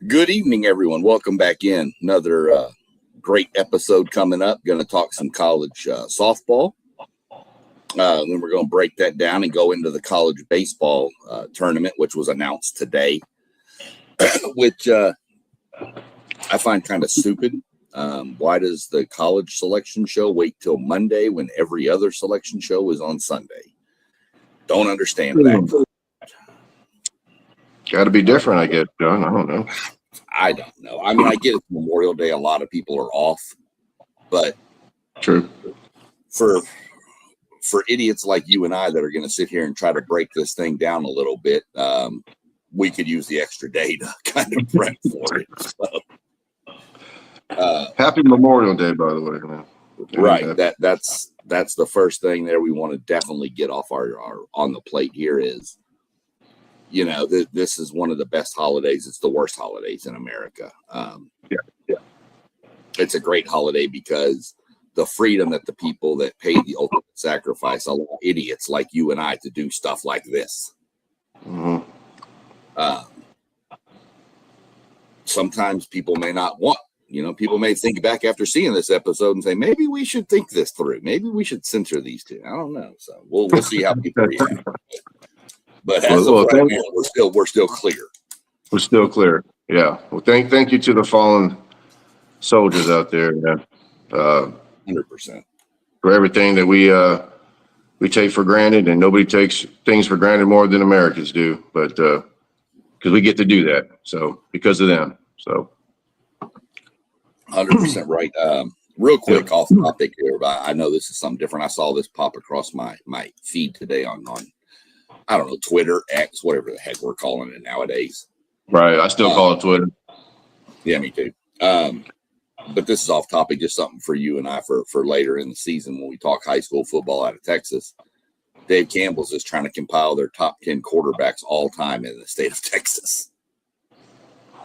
Good evening, everyone. Welcome back in. Another great episode coming up. Going to talk some college softball. Then we're going to break that down and go into the college baseball tournament, which was announced today, which I find kind of stupid. Why does the college selection show wait till Monday when every other selection show is on Sunday? Don't understand that. Got to be different, I guess, John. I don't know. I don't know. I mean, I get it's Memorial Day. A lot of people are off, but true. For idiots like you and I that are going to sit here and try to break this thing down a little bit, we could use the extra day to kind of prep for it. So, Happy Memorial Day, by the way, man. Right. That's the first thing there we want to definitely get off our on the plate here is, you know, this is one of the best holidays. It's the worst holidays in America. Yeah. It's a great holiday because the freedom that the people that pay the ultimate sacrifice allow idiots like you and I to do stuff like this. Mm-hmm. Sometimes people may not want, people may think back after seeing this episode and say, maybe we should think this through. Maybe we should censor these two. I don't know. So we'll see how people react. But as of right now, we're still clear. We're still clear. Yeah. Well, thank you to the fallen soldiers out there, man. 100%. For everything that we take for granted, and nobody takes things for granted more than Americans do. But because we get to do that, so because of them. So 100% right. Real quick, off topic here, but I know this is something different. I saw this pop across my feed today on I don't know, Twitter, X, whatever the heck we're calling it nowadays. Right. I still call it Twitter. Yeah, me too. But this is off topic, just something for you and I for later in the season when we talk high school football out of Texas. Dave Campbell's is trying to compile their top 10 quarterbacks all time in the state of Texas.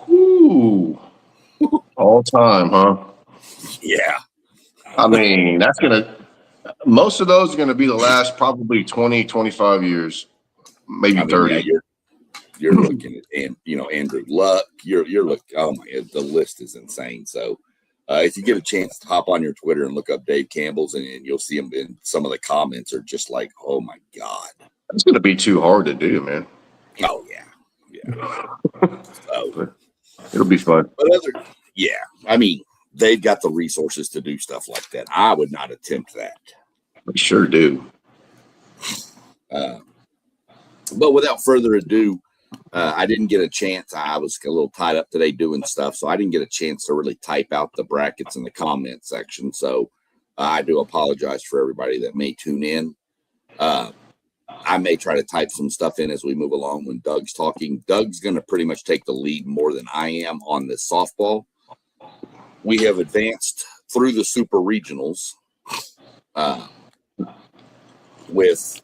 Ooh. All time, huh? Yeah. I mean, most of those are going to be the last probably 20, 25 years. Maybe 30. Yeah, you're looking at, Andrew Luck. You're looking. Oh my God, the list is insane. So, if you get a chance to hop on your Twitter and look up Dave Campbell's, and you'll see him in some of the comments are just like, oh my God, it's going to be too hard to do, man. Oh yeah. So it'll be fun. But I mean, they've got the resources to do stuff like that. I would not attempt that. We sure do. But without further ado, I didn't get a chance. I was a little tied up today doing stuff, so I didn't get a chance to really type out the brackets in the comment section. So I do apologize for everybody that may tune in. I may try to type some stuff in as we move along when Doug's talking. Doug's going to pretty much take the lead more than I am on this softball. We have advanced through the super regionals with,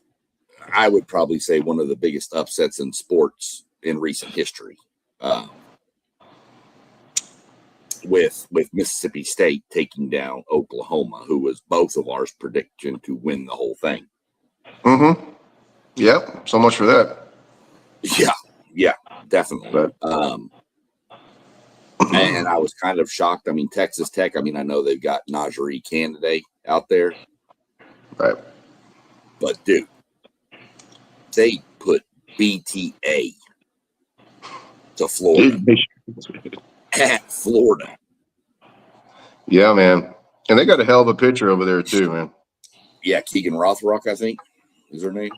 I would probably say, one of the biggest upsets in sports in recent history, with Mississippi State taking down Oklahoma, who was both of ours prediction to win the whole thing. Mm-hmm. Yep. So much for that. Yeah, definitely. And I was kind of shocked. I mean, Texas Tech, I know they've got Najee Candidate out there. Right. But, dude, they put BTA to Florida. At Florida. Yeah, man. And they got a hell of a pitcher over there, too, man. Yeah, Keegan Rothrock, I think, is her name.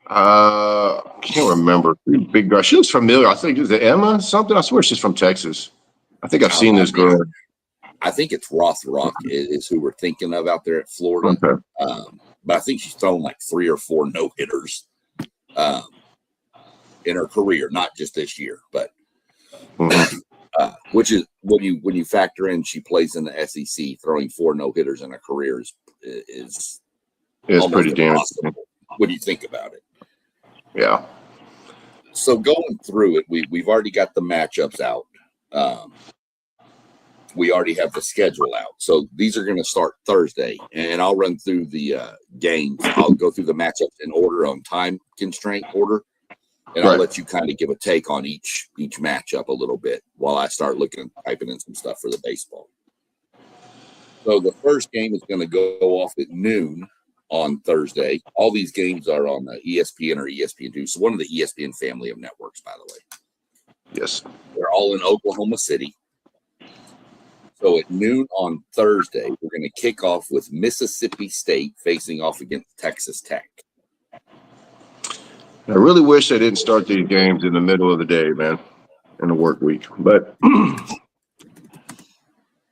I can't remember. Big girl. She looks familiar. I think, is it Emma something? I swear she's from Texas. I think I've seen this girl. I think it's Rothrock is who we're thinking of out there at Florida. Okay. But I think she's thrown like 3 or 4 no-hitters in her career, not just this year. But which is when you factor in she plays in the SEC, throwing 4 no-hitters in a career is pretty damn. What do you think about it? Yeah. So going through it, we've already got the matchups out. We already have the schedule out. So these are going to start Thursday, and I'll run through the games. I'll go through the matchups in order on time constraint order. And I'll let you kind of give a take on each matchup a little bit while I start typing in some stuff for the baseball. So the first game is going to go off at noon on Thursday. All these games are on ESPN or ESPN2. So one of the ESPN family of networks, by the way. Yes. They're all in Oklahoma City. So at noon on Thursday, we're going to kick off with Mississippi State facing off against Texas Tech. I really wish they didn't start these games in the middle of the day, man, in the work week. But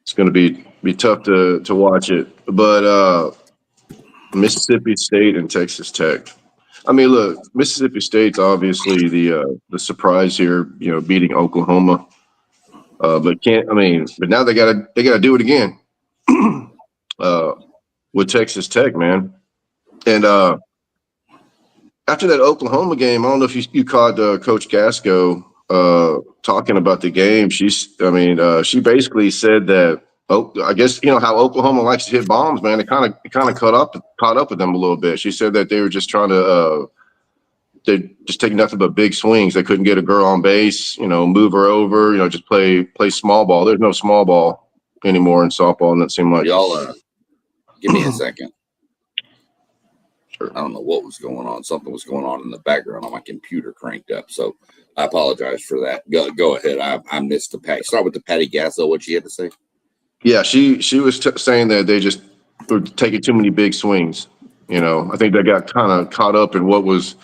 it's going to be tough to watch it. But Mississippi State and Texas Tech. I mean, look, Mississippi State's obviously the surprise here, beating Oklahoma. But now they gotta do it again with Texas Tech, man. And after that Oklahoma game, I don't know if you caught Coach Gasco talking about the game. She basically said that. Oh, I guess how Oklahoma likes to hit bombs, man. It kind of caught up with them a little bit. She said that they were just trying to they just take nothing but big swings. They couldn't get a girl on base, move her over, just play small ball. There's no small ball anymore in softball, and that seemed like y'all. Give me a second. Sure. I don't know what was going on. Something was going on in the background on my computer cranked up. So I apologize for that. Go ahead. I missed the Patty. Start with the Patty Gasso. What she had to say? Yeah, she was saying that they just were taking too many big swings. I think they got kind of caught up in what was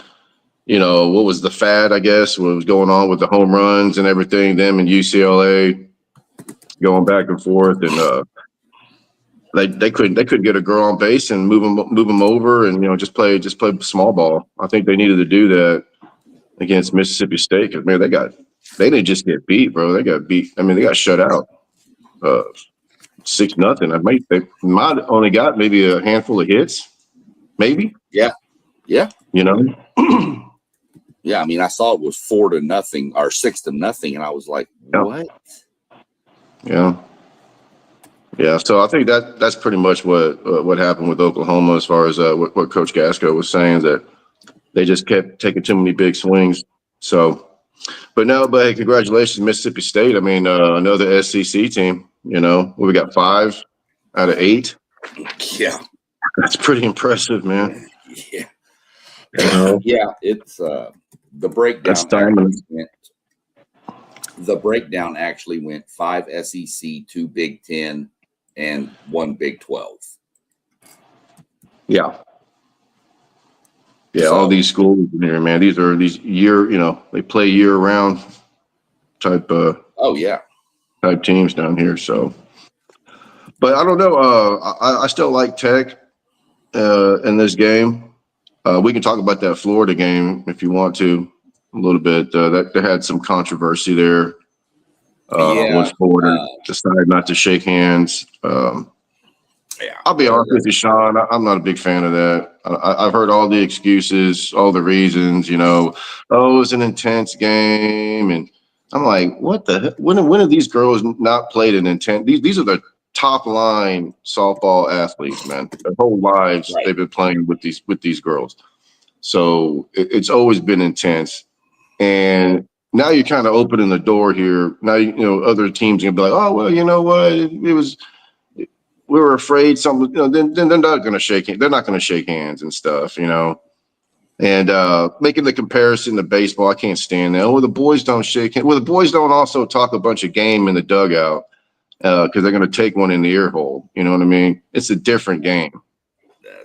the fad, I guess, what was going on with the home runs and everything, them and UCLA going back and forth. And they couldn't get a girl on base and move them over and, just play small ball. I think they needed to do that against Mississippi State because, man, they didn't just get beat, bro. They got beat. I mean, they got shut out 6-0. They might only got maybe a handful of hits, maybe. Yeah. Yeah. Yeah, I mean, I saw it was 4-0 or 6-0, and I was like, what? Yeah. Yeah, so I think that's pretty much what happened with Oklahoma as far as what Coach Gasco was saying, that they just kept taking too many big swings. So, but hey, congratulations, Mississippi State. I mean, another SEC team, we got 5 out of 8. Yeah. That's pretty impressive, man. Yeah. Yeah, it's the breakdown. The breakdown actually went 5 SEC, 2 Big 10, and 1 Big 12. Yeah. Yeah, so, all these schools in here, man. These are they play year round type type teams down here. So, but I don't know. I still like Tech in this game. We can talk about that Florida game if you want to a little bit. That had some controversy there. When Florida decided not to shake hands. I'll be honest with you, Sean. I'm not a big fan of that. I've heard all the excuses, all the reasons. It was an intense game, and I'm like, what the heck? When have these girls not played an intense? These are the top line softball athletes, man. Their whole lives they've been playing with these girls. So it's always been intense. And now you're kind of opening the door here. Now other teams are gonna be like, oh well, you know what? It was. We were afraid some. Then they're not gonna shake. They're not gonna shake hands and stuff. And making the comparison to baseball, I can't stand that. Well, the boys don't shake hands. Well, the boys don't also talk a bunch of game in the dugout because they're gonna take one in the ear hole. You know what I mean? It's a different game.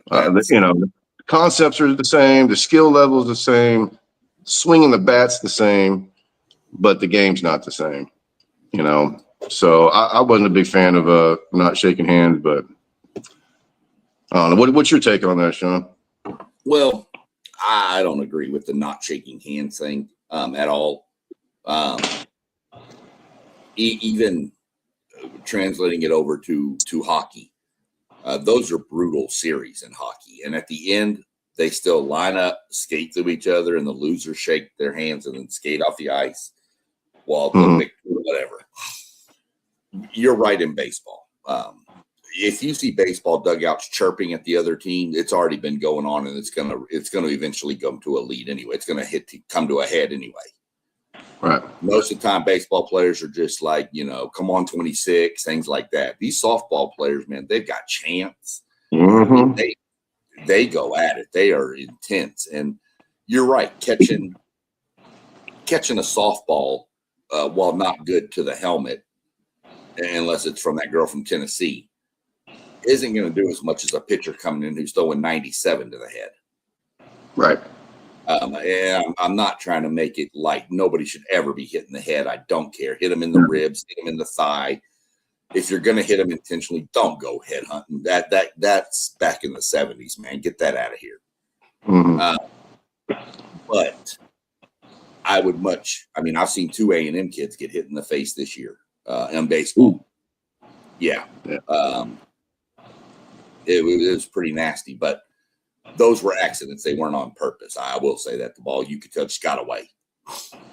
The concepts are the same. The skill level is the same. Swinging the bat's the same, but the game's not the same. So I wasn't a big fan of not shaking hands, but I don't know. What's your take on that, Sean? Well, I don't agree with the not shaking hands thing at all. Even translating it over to hockey, those are brutal series in hockey, and at the end they still line up, skate through each other, and the losers shake their hands and then skate off the ice while the victor, whatever. You're right in baseball. if you see baseball dugouts chirping at the other team, it's already been going on, and it's gonna eventually come to a lead anyway. It's gonna come to a head anyway. Right. Most of the time, baseball players are just like, come on, 26, things like that. These softball players, man, they've got chance. Mm-hmm. They go at it. They are intense, and you're right. Catching a softball while not good to the helmet, unless it's from that girl from Tennessee, isn't going to do as much as a pitcher coming in who's throwing 97 to the head. Right. And I'm not trying to make it like nobody should ever be hitting the head. I don't care. Hit them in the ribs, hit them in the thigh. If you're going to hit them intentionally, don't go head hunting. That's back in the 70s, man. Get that out of here. Mm-hmm. But I would I've seen 2 A&M kids get hit in the face this year in baseball. Ooh. Yeah. It was pretty nasty, but those were accidents. They weren't on purpose. I will say that the ball you could touch got away.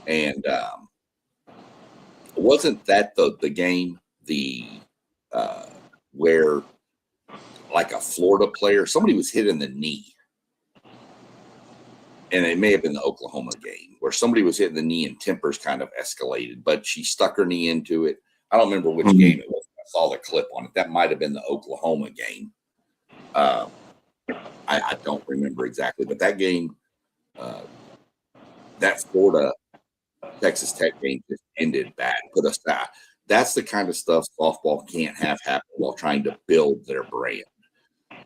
And wasn't that the game where like a Florida player, somebody was hit in the knee, and it may have been the Oklahoma game where somebody was hit in the knee and tempers kind of escalated, but she stuck her knee into it. I don't remember which game it was. I saw the clip on it. That might have been the Oklahoma game. I don't remember exactly, but that game, that Florida Texas Tech game just ended bad. That's the kind of stuff softball can't have happen while trying to build their brand.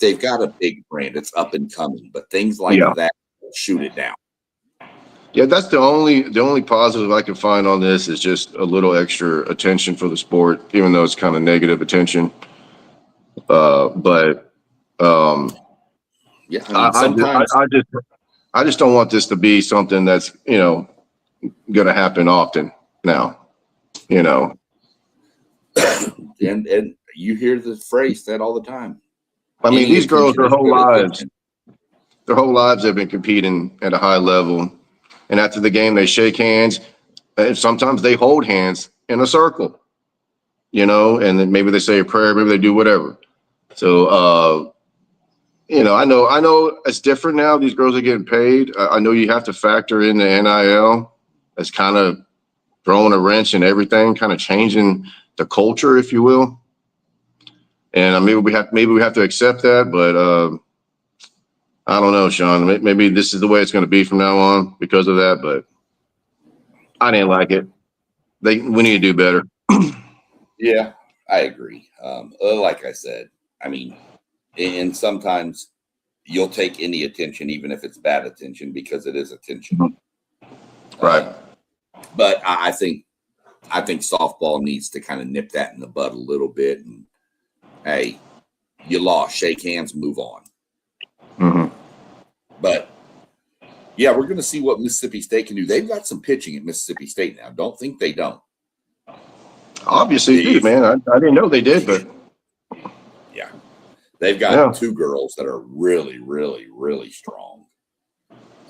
They've got a big brand; it's up and coming, but things like that shoot it down. Yeah, that's the only positive I can find on this is just a little extra attention for the sport, even though it's kind of negative attention. Yeah, I just don't want this to be something that's going to happen often now. And you hear the phrase that all the time. I mean, these girls, their whole lives have been competing at a high level. And after the game, they shake hands, and sometimes they hold hands in a circle, and then maybe they say a prayer, maybe they do whatever. So, I know it's different now. These girls are getting paid. I know you have to factor in the NIL. It's kind of throwing a wrench in everything, kind of changing the culture, if you will. And maybe we have to accept that, but I don't know, Sean. Maybe this is the way it's going to be from now on because of that. But I didn't like it. We need to do better. Yeah, I agree. Like I said, and sometimes you'll take any attention, even if it's bad attention, because it is attention. Right. But I think softball needs to kind of nip that in the bud a little bit. And hey, you lost, shake hands, move on. Mm-hmm. But yeah, we're going to see what Mississippi State can do. They've got some pitching at Mississippi State now. Don't think they don't. Obviously, they do, man. I didn't know they did, but yeah, they've got 2 girls that are really, really, really strong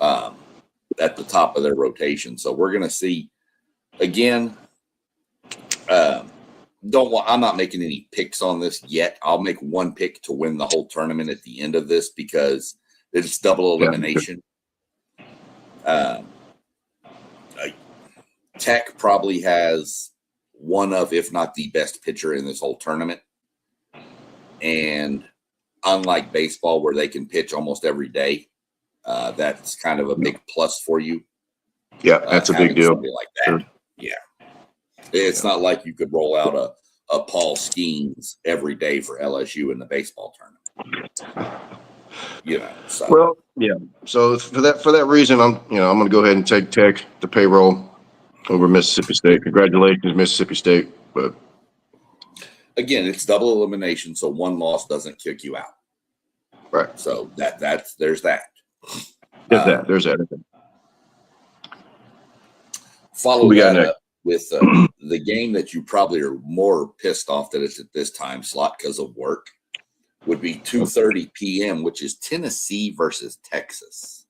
at the top of their rotation. So we're going to see again. I'm not making any picks on this yet. I'll make one pick to win the whole tournament at the end of this because it's double elimination. Tech probably has one of, if not the best pitcher in this whole tournament. And unlike baseball where they can pitch almost every day, that's kind of a big plus for you. Yeah, that's a big deal. Like that. Sure. Yeah. It's not like you could roll out a Paul Skeens every day for LSU in the baseball tournament. So. Well, yeah. So for that reason, I'm going to go ahead and take Tech the payroll over Mississippi State. Congratulations, Mississippi State. But again, it's double elimination, so one loss doesn't kick you out. Right. So there's that. There's that. Follow that up with the game that you probably are more pissed off that it's at this time slot because of work. Would be 2:30 p.m., which is Tennessee versus Texas.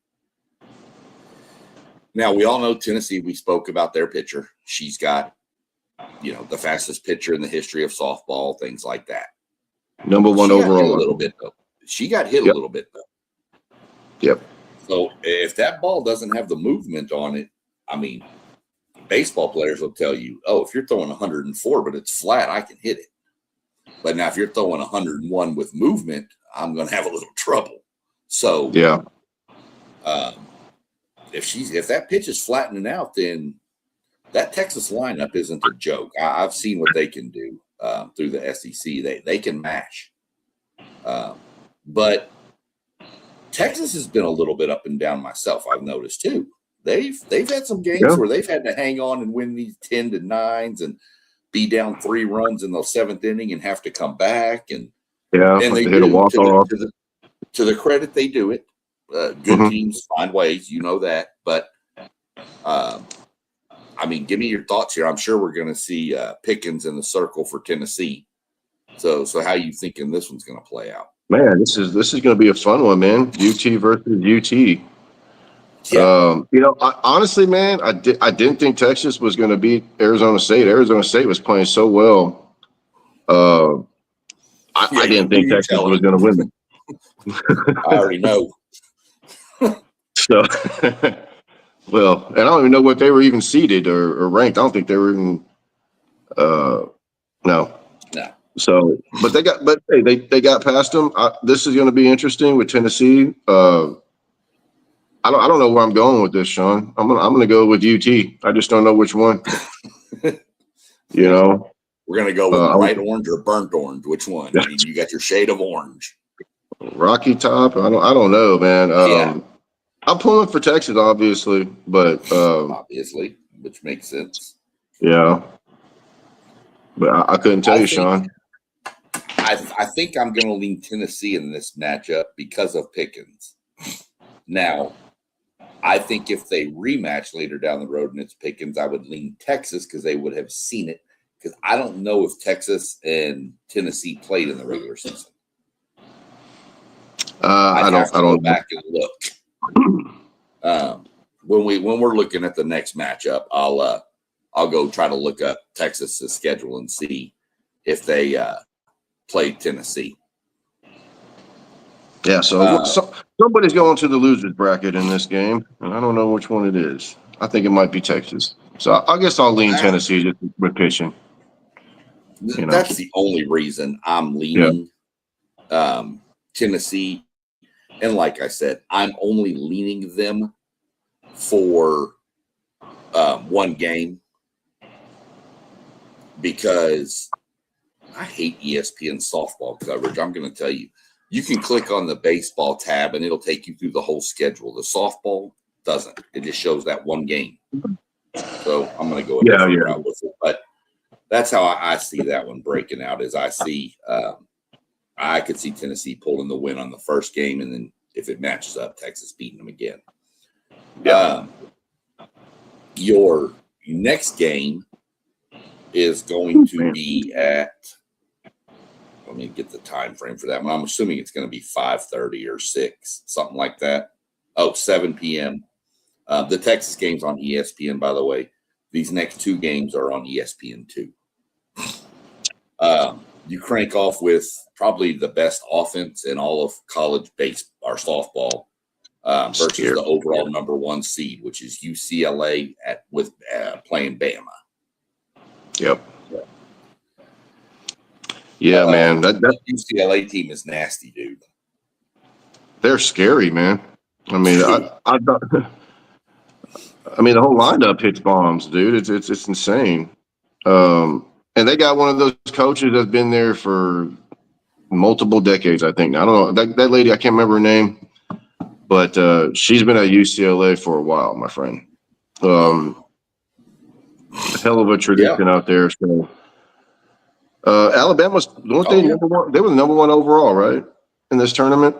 Now, we all know Tennessee. We spoke about their pitcher. She's got, the fastest pitcher in the history of softball, things like that. Number one she overall. Got hit a little bit, though. She got hit a little bit, though. Yep. So if that ball doesn't have the movement on it, I mean, baseball players will tell you, oh, if you're throwing 104, but it's flat, I can hit it. But now if you're throwing 101 with movement, I'm going to have a little trouble. So yeah, if that pitch is flattening out, then that Texas lineup isn't a joke. I've seen what they can do through the SEC. They can mash. But Texas has been a little bit up and down myself, I've noticed too. They've had some games where they've had to hang on and win these 10-9s and be down 3 runs in the 7th inning and have to come back. And they hit a walk off. To the credit, they do it. Good teams find ways, you know that. But I mean, give me your thoughts here. I'm sure we're going to see Pickens in the circle for Tennessee. So how you thinking this one's going to play out? Man, this is going to be a fun one, man. UT versus UT. Yeah. Honestly, man, I didn't think Texas was going to beat Arizona State. Arizona State was playing so well. I didn't think Texas was going to win it. I already know. So, well, and I don't even know what they were even seeded or ranked. I don't think they were even. No. So, but they got past them. This is going to be interesting with Tennessee. I don't know where I'm going with this, Sean. I'm gonna go with UT. I just don't know which one. We're gonna go with bright orange or burnt orange. Which one? I mean, you got your shade of orange. Rocky Top. I don't know, man. I'm pulling for Texas, obviously, but obviously, which makes sense. Yeah, but I couldn't tell you, Sean. I think I'm going to lean Tennessee in this matchup because of Pickens. Now, I think if they rematch later down the road and it's Pickens, I would lean Texas because they would have seen it. Because I don't know if Texas and Tennessee played in the regular season. I don't go back and look. When we're looking at the next matchup, I'll go try to look up Texas's schedule and see if they played Tennessee. Yeah, so somebody's going to the losers bracket in this game, and I don't know which one it is. I think it might be Texas. So I guess I'll lean Tennessee just with pitching. That's the only reason I'm leaning Tennessee. And like I said, I'm only leaning them for one game because I hate ESPN softball coverage. I'm going to tell you. You can click on the baseball tab and it'll take you through the whole schedule. The softball doesn't. It just shows that one game. So I'm going to go a different route with it. But that's how I see that one breaking out. Is I see I could see Tennessee pulling the win on the first game, and then if it matches up, Texas beating them again. Yeah. Your next game is going to be at. Let me get the time frame for that one. I'm assuming it's going to be 5:30 or 6, something like that. 7 p.m. The Texas game's on ESPN, by the way. These next 2 games are on ESPN2. You crank off with probably the best offense in all of college baseball or softball versus the overall number 1 seed, which is UCLA with playing Bama. Yep. Yeah, man. That UCLA team is nasty, dude. They're scary, man. I mean, I mean, the whole lineup hits bombs, dude. It's insane. And they got one of those coaches that's been there for multiple decades, I think. I don't know that lady. I can't remember her name, but she's been at UCLA for a while, my friend. Hell of a tradition out there. So. Alabama's weren't they number 1? They were the number 1 overall, right, in this tournament?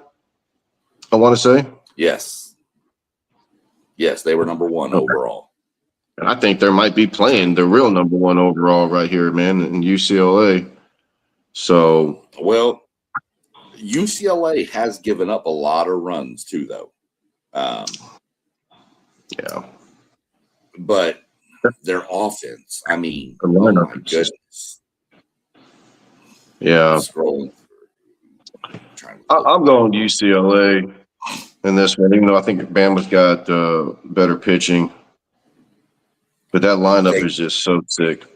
I want to say. Yes, they were number 1 overall. And I think they might be playing the real number 1 overall right here, man, in UCLA. So, well, UCLA has given up a lot of runs too, though. Yeah, but their offense, I mean, oh my goodness. Yeah. Scrolling. trying to. I'm going UCLA in this one, even though I think Bama's got better pitching. But that lineup is just so sick.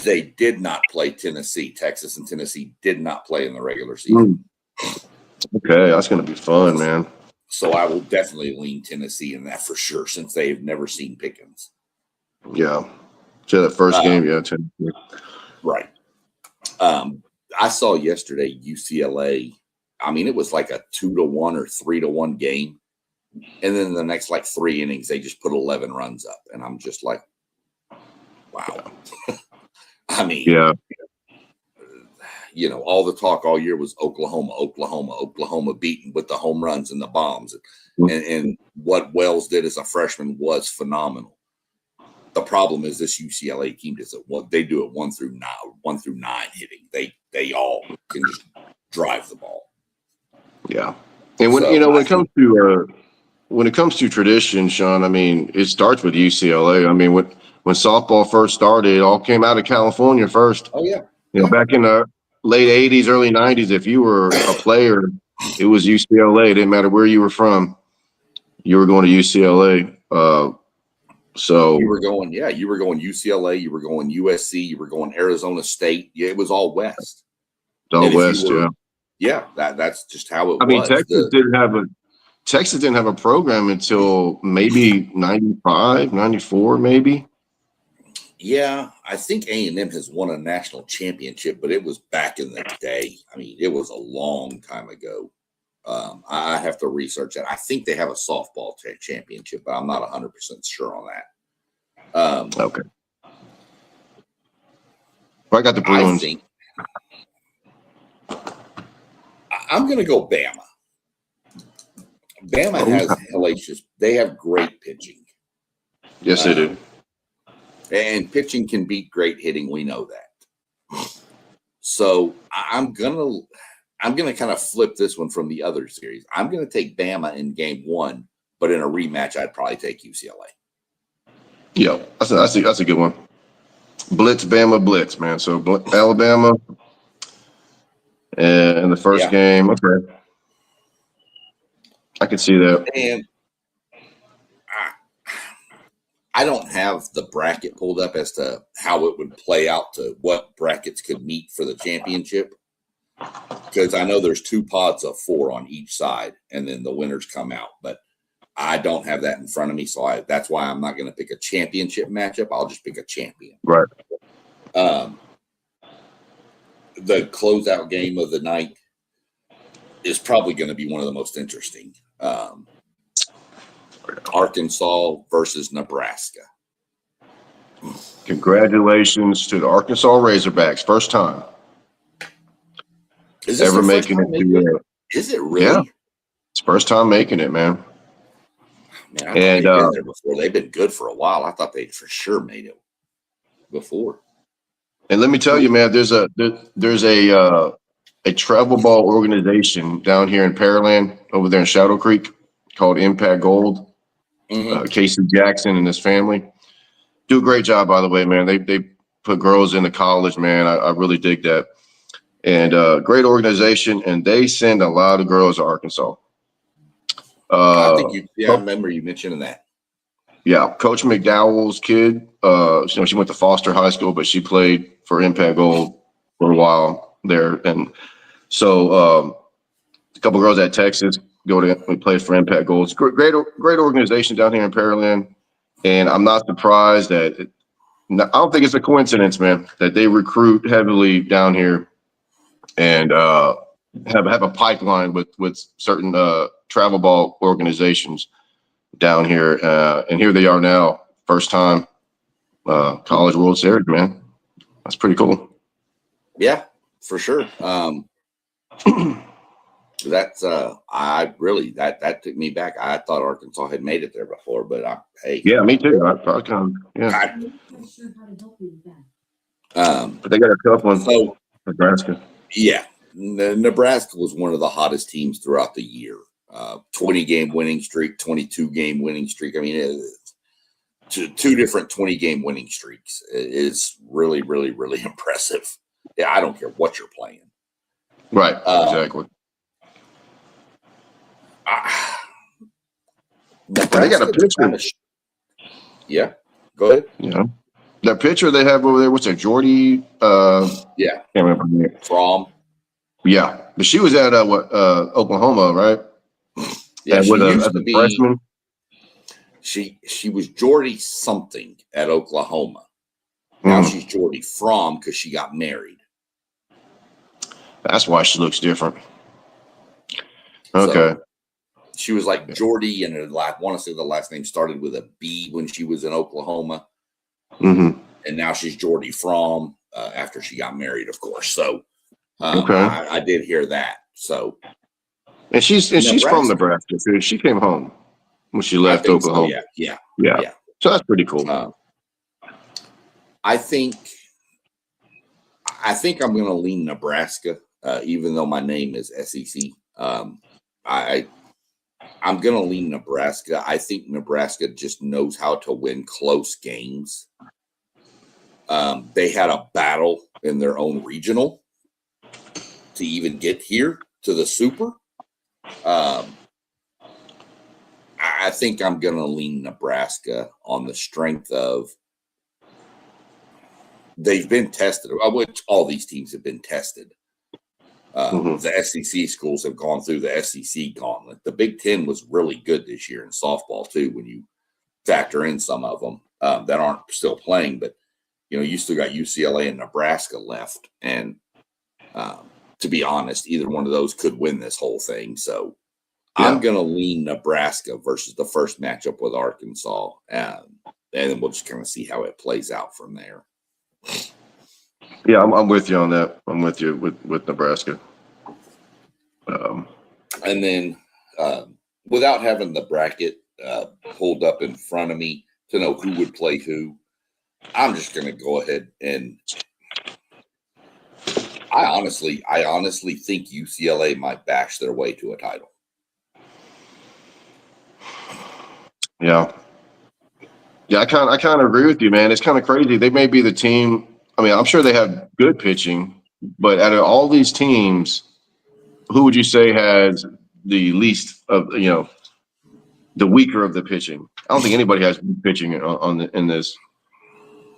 They did not play Tennessee. Texas and Tennessee did not play in the regular season. Okay, that's going to be fun, man. So I will definitely lean Tennessee in that for sure, since they've never seen Pickens. Yeah. So that first game, Tennessee. Right. I saw yesterday UCLA. I mean, it was like a 2-1 or 3-1 game. And then the next 3 innings, they just put 11 runs up. And I'm just like, wow. I mean, all the talk all year was Oklahoma beaten with the home runs and the bombs. And what Wells did as a freshman was phenomenal. The problem is this UCLA team they do it 1 through 9 hitting. They all can just drive the ball. Yeah. And when when it comes to tradition, Sean, I mean, it starts with UCLA. I mean, when softball first started, it all came out of California first. Oh yeah. Back in the late 80s, early 90s, if you were a player, it was UCLA. It didn't matter where you were from. You were going to UCLA. So you were going UCLA, you were going USC, you were going Arizona State. Yeah, it was all West. All West, yeah. That's just how it was. I mean, Texas didn't have a program until maybe 95, 94, maybe. Yeah, I think A&M has won a national championship, but it was back in the day. I mean, it was a long time ago. I have to research that. I think they have a softball championship, but I'm not 100% sure on that. Okay. I got the Bruins. I'm going to go Bama. Bama has hellacious. They have great pitching. Yes, they do. And pitching can beat great hitting. We know that. So I'm gonna kind of flip this one from the other series. I'm gonna take Bama in game 1, but in a rematch, I'd probably take UCLA. Yeah, that's a good one. Blitz, Bama, blitz, man. So Alabama, and in the first game, okay, I can see that. And I don't have the bracket pulled up as to how it would play out to what brackets could meet for the championship, because I know there's 2 pods of 4 on each side, and then the winners come out. But I don't have that in front of me, so that's why I'm not going to pick a championship matchup. I'll just pick a champion. Right. The closeout game of the night is probably going to be one of the most interesting. Arkansas versus Nebraska. Congratulations to the Arkansas Razorbacks. First time. Is this ever making it? Is it really? Yeah. It's first time making it, man. Man, I thought they'd been there before. They've been good for a while. I thought they'd for sure made it before. And let me tell you, man, there's a travel ball organization down here in Pearland, over there in Shadow Creek, called Impact Gold. Casey Jackson and his family do a great job, by the way, man. They put girls into college, man. I really dig that. And great organization, and they send a lot of girls to Arkansas. I think I remember you mentioning that. Yeah, Coach McDowell's kid. She went to Foster High School, but she played for Impact Gold for a while there, and so a couple girls at Texas play for Impact Gold. It's great organization down here in Pearland, and I'm not surprised that I don't think it's a coincidence, man, that they recruit heavily down here and have a pipeline with certain travel ball organizations down here, and here they are now, first time College World Series, man. That's pretty cool. Yeah, for sure. That's that took me back. I thought Arkansas had made it there before, but hey. Yeah, me too. I kind of, yeah. But they got a tough one. So Nebraska. Yeah, Nebraska was one of the hottest teams throughout the year. 20-game winning streak, 22-game winning streak. I mean, 2 different 20-game winning streaks is really, really, really impressive. Yeah, I don't care what you're playing. Right, exactly. But they got a pitcher. Yeah, go ahead. Yeah, that pitcher they have over there. What's that, Jordy? Yeah, can't remember her name. Fromm. Yeah, but she was at Oklahoma, right? Yeah, and she with used as to a be. Freshman. She was Jordy something at Oklahoma. Now she's Jordy Fromm because she got married. That's why she looks different. Okay. So she was like Jordy, and I want to say the last name started with a B when she was in Oklahoma. And now she's Jordy Fromm after she got married, of course. So I did hear that. So and she's from Nebraska. So she came home when she left Oklahoma. So, yeah. So that's pretty cool. I think I'm going to lean Nebraska, even though my name is SEC. I'm going to lean Nebraska. I think Nebraska just knows how to win close games. They had a battle in their own regional to even get here to the Super. I think I'm going to lean Nebraska on the strength of they've been tested, which all these teams have been tested. The SEC schools have gone through the SEC gauntlet. The Big Ten was really good this year in softball too, when you factor in some of them that aren't still playing. But you still got UCLA and Nebraska left, and to be honest, either one of those could win this whole thing. So I'm going to lean Nebraska versus the first matchup with Arkansas, and then we'll just kind of see how it plays out from there. Yeah, I'm with you on that. I'm with you with Nebraska. And then without having the bracket pulled up in front of me to know who would play who, I'm just going to go ahead and I honestly think UCLA might bash their way to a title. Yeah, I kind of agree with you, man. It's kind of crazy. They may be the team. I mean, I'm sure they have good pitching, but out of all these teams, who would you say has the least of the weaker of the pitching? I don't think anybody has good pitching in this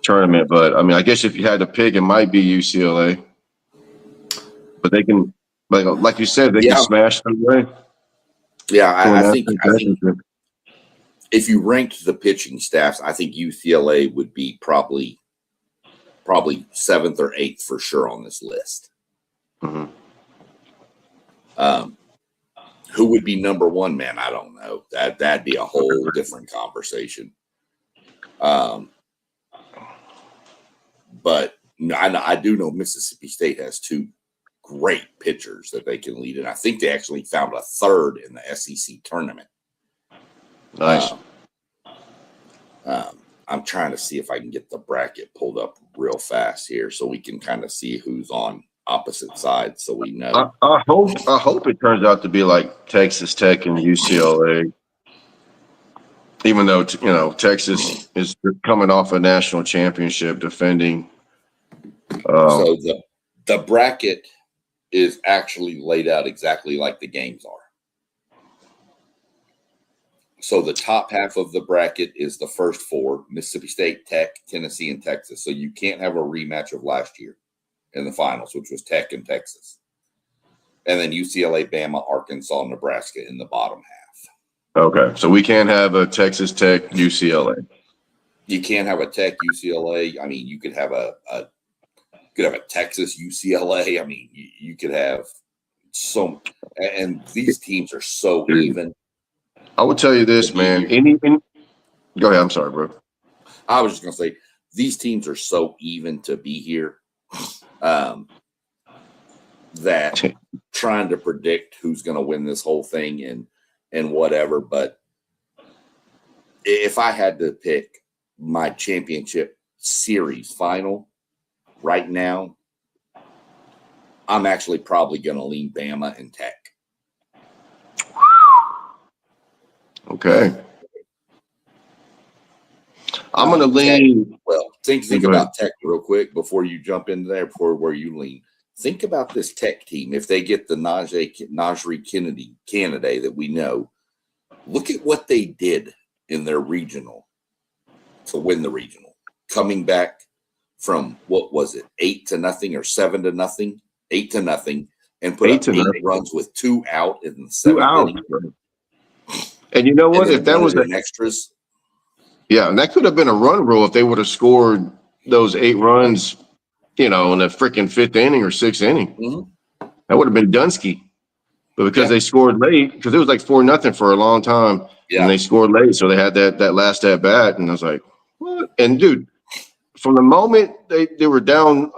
tournament, but I mean, I guess if you had to pick, it might be UCLA. But they can, like you said, they can smash their way. Yeah, I think if you ranked the pitching staffs, I think UCLA would be probably 7th or 8th for sure on this list. Who would be number one, man? I don't know. That'd be a whole different conversation. But I do know Mississippi State has 2 great pitchers that they can lead, and I think they actually found a third in the SEC tournament. Nice. I'm trying to see if I can get the bracket pulled up real fast here so we can kind of see who's on opposite sides, so we know. I hope it turns out to be like Texas Tech and UCLA, even though Texas is coming off a national championship defending. So the bracket is actually laid out exactly like the games are. So the top half of the bracket is the first 4: Mississippi State, Tech, Tennessee, and Texas. So you can't have a rematch of last year in the finals, which was Tech and Texas. And then UCLA, Bama, Arkansas, Nebraska in the bottom half. Okay, so we can't have a Texas Tech, UCLA. You can't have a Tech, UCLA. I mean, you could have a Texas, UCLA. I mean, you could have and these teams are so even. I will tell you this, man. Go ahead. I'm sorry, bro. I was just going to say, these teams are so even to be here that trying to predict who's going to win this whole thing and whatever. But if I had to pick my championship series final right now, I'm actually probably going to lean Bama and Tech. Okay. I'm going to lean. Tech, well, think about Tech real quick before you jump into there, before where you lean. think about this Tech team. If they get the Najee Kennedy candidate that we know, look at what they did in their regional to win the regional, coming back from what was it, 8-0 or 7-0, 8-0, and put up 8 runs with 2 out in the 7th inning. And you know what? If that was an extras, yeah, and that could have been a run rule if they would have scored those 8 runs, in the freaking 5th inning or 6th inning. Mm-hmm. That would have been Dunsky. But because they scored late, because it was like 4-0 for a long time, and they scored late, so they had that last at bat, and I was like, what? And dude, from the moment they were down,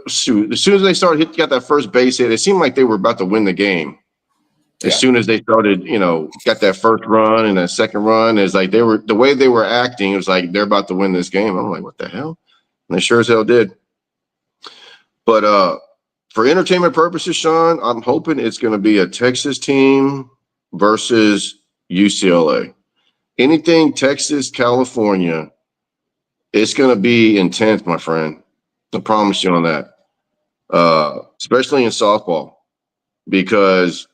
as soon as they started got that first base hit, it seemed like they were about to win the game. As soon as they started, got that first run and that second run, it's like the way they were acting, it was like they're about to win this game. I'm like, what the hell? And they sure as hell did. But for entertainment purposes, Sean, I'm hoping it's going to be a Texas team versus UCLA. Anything Texas, California, it's going to be intense, my friend. I promise you on that. Especially in softball, because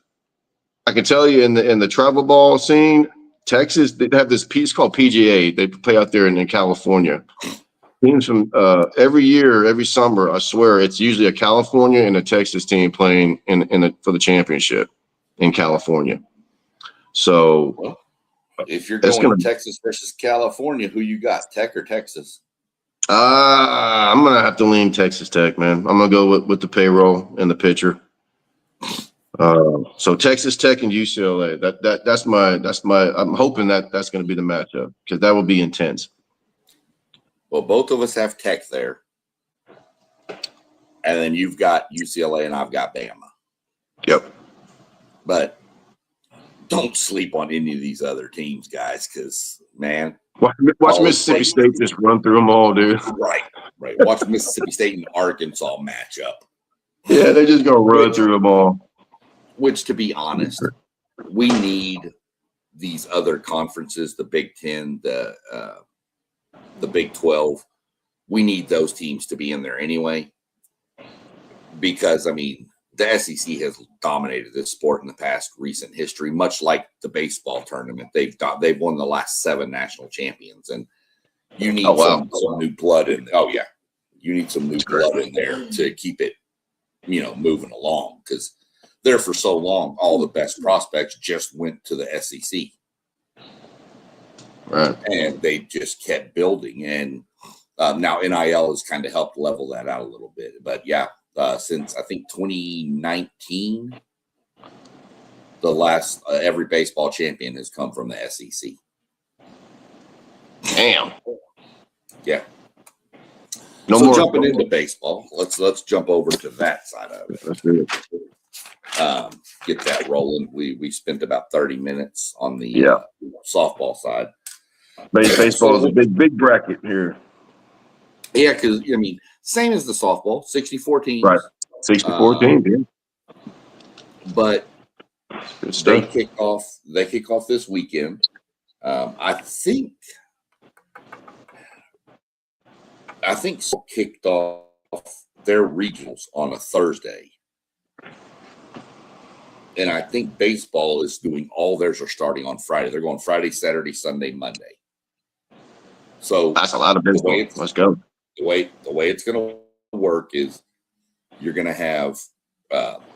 I can tell you in the travel ball scene, Texas, they have this piece called PGA. They play out there in California. Teams from every year, every summer, I swear, it's usually a California and a Texas team playing for the championship in California. So, if you're going Texas versus California, who you got, Tech or Texas? I'm gonna have to lean Texas Tech, man. I'm gonna go with the payroll and the pitcher. So Texas Tech and UCLA. That's my. I'm hoping that's going to be the matchup because that will be intense. Well, both of us have Tech there, and then you've got UCLA and I've got Bama. Yep. But don't sleep on any of these other teams, guys, because man, watch Mississippi State just run through them all, dude. Right. Watch Mississippi State and Arkansas match up. Yeah, they're just gonna run through them all. Which, to be honest, we need these other conferences, the Big 10, the Big 12. We need those teams to be in there anyway, because, I mean, the SEC has dominated this sport in the past recent history, much like the baseball tournament. They've won the last 7 national champions, and you need some new blood in. Oh yeah, you need some new blood in there to keep it, moving along, because there for so long, all the best prospects just went to the SEC. Right. And they just kept building. And now NIL has kind of helped level that out a little bit. But yeah, since I think 2019, the last every baseball champion has come from the SEC. Damn. Yeah. So jumping into baseball, let's jump over to that side of it. That's good. Get that rolling. We spent about 30 minutes on the softball side. Baseball is a big bracket here. Yeah, because same as the softball, 64 teams. Right, 64 teams. Yeah. But they kick off this weekend. I think kicked off their regionals on a Thursday. And I think baseball is doing all theirs are starting on Friday. They're going Friday, Saturday, Sunday, Monday. So that's a lot of baseball. Let's go. The way it's going to work is you're going to have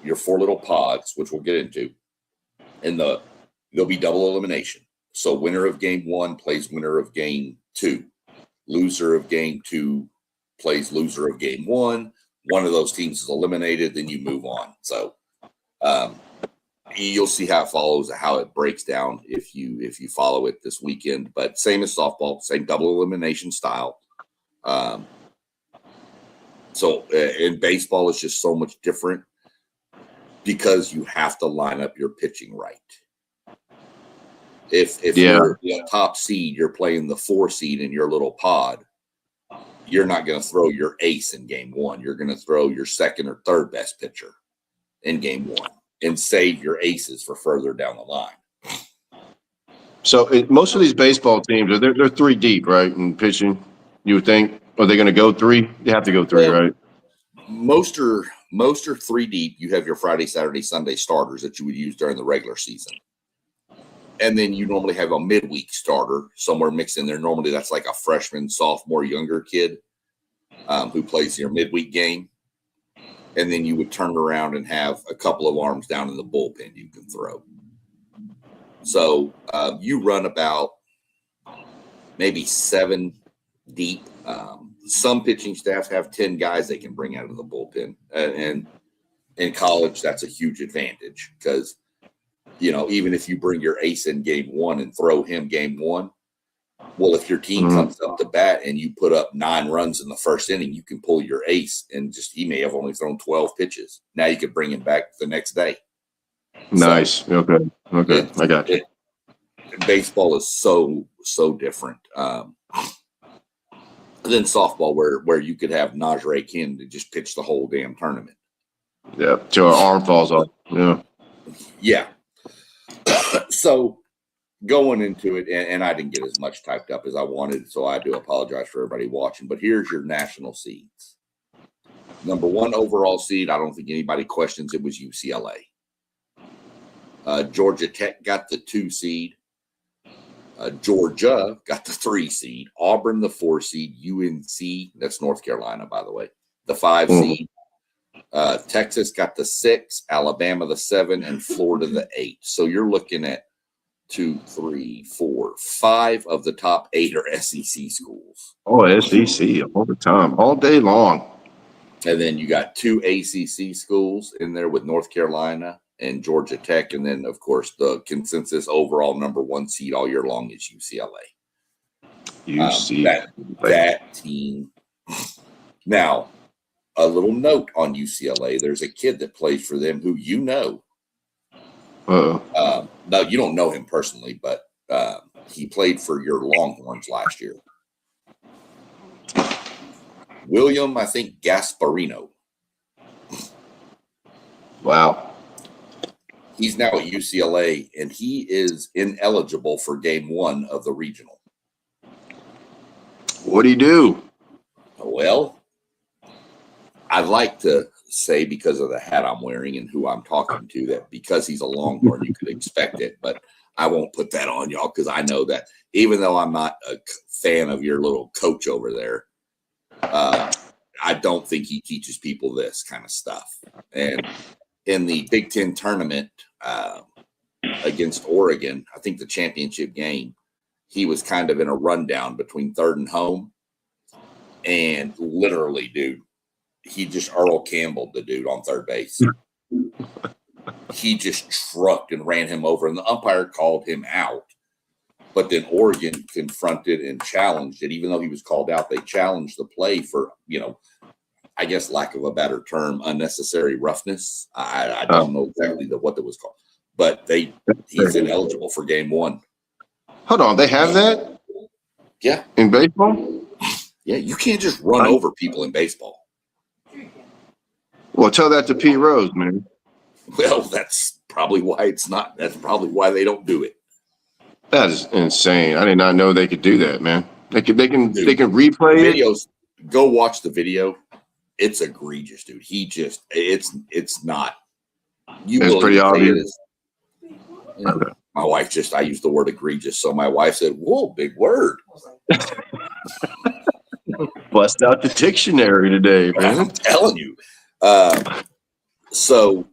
your 4 little pods, which we'll get into, and there'll be double elimination. So winner of game 1 plays winner of game 2. Loser of game 2 plays loser of game 1. One of those teams is eliminated, then you move on. So you'll see how it breaks down if you follow it this weekend. But same as softball, same double elimination style. So in baseball, it's just so much different because you have to line up your pitching right. If you're the top seed, you're playing the 4 seed in your little pod, you're not going to throw your ace in game 1. You're going to throw your second or third best pitcher in game 1 and save your aces for further down the line. So most of these baseball teams, they're 3 deep, right, in pitching, you would think? Are they going to go 3? They have to go 3, right? Most are 3 deep. You have your Friday, Saturday, Sunday starters that you would use during the regular season. And then you normally have a midweek starter somewhere mixed in there. Normally that's like a freshman, sophomore, younger kid who plays your midweek game. And then you would turn around and have a couple of arms down in the bullpen you can throw. So you run about maybe 7 deep. Some pitching staffs have 10 guys they can bring out of the bullpen. And in college, that's a huge advantage because, even if you bring your ace in game 1 and throw him game 1, well, if your team comes up to bat and you put up 9 runs in the first inning, you can pull your ace and he may have only thrown 12 pitches. Now you could bring him back the next day. Nice. So, okay. I got you. Baseball is so different. Than softball where you could have Najee Kin to just pitch the whole damn tournament. Yeah, till our arm falls off. Yeah. So going into it, and I didn't get as much typed up as I wanted, so I do apologize for everybody watching. But here's your national seeds. Number 1 overall seed, I don't think anybody questions it, was UCLA. Georgia Tech got the 2 seed. Georgia got the 3 seed. Auburn the 4 seed. UNC, that's North Carolina, by the way, the 5 seed. Texas got the 6, Alabama the 7, and Florida the 8. So you're looking at 2, 3, 4, 5 of the top 8 are SEC schools. Oh, SEC all the time, all day long. And then you got 2 ACC schools in there with North Carolina and Georgia Tech. And then, of course, the consensus overall number 1 seed all year long is UCLA. That team. Now, a little note on UCLA. There's a kid that plays for them who you know. No, you don't know him personally, but he played for your Longhorns last year. William, I think, Gasparino. Wow. He's now at UCLA, and he is ineligible for game 1 of the regional. What do you do? Well, I'd like to say because of the hat I'm wearing and who I'm talking to that because he's a Longhorn, you could expect it. But I won't put that on y'all because I know that even though I'm not a fan of your little coach over there, I don't think he teaches people this kind of stuff. And in the Big Ten tournament against Oregon, I think the championship game, he was kind of in a rundown between third and home. And literally, dude, he just Earl Campbelled the dude on third base. He just trucked and ran him over, and the umpire called him out. But then Oregon confronted and challenged it. Even though he was called out, they challenged the play for, I guess, lack of a better term, unnecessary roughness. I don't know exactly what that was called. But he's ineligible for game 1. Hold on, they have that? Yeah. In baseball? Yeah, you can't just run over people in baseball. Well, tell that to Pete Rose, man. Well, that's probably why it's not. That's probably why they don't do it. That is insane. I did not know they could do that, man. They can replay videos. Go watch the video. It's egregious, dude. He just it's not. It's pretty obvious. Okay. My wife I used the word egregious, so my wife said, "Whoa, big word." Bust out the dictionary today, man. I'm telling you. So,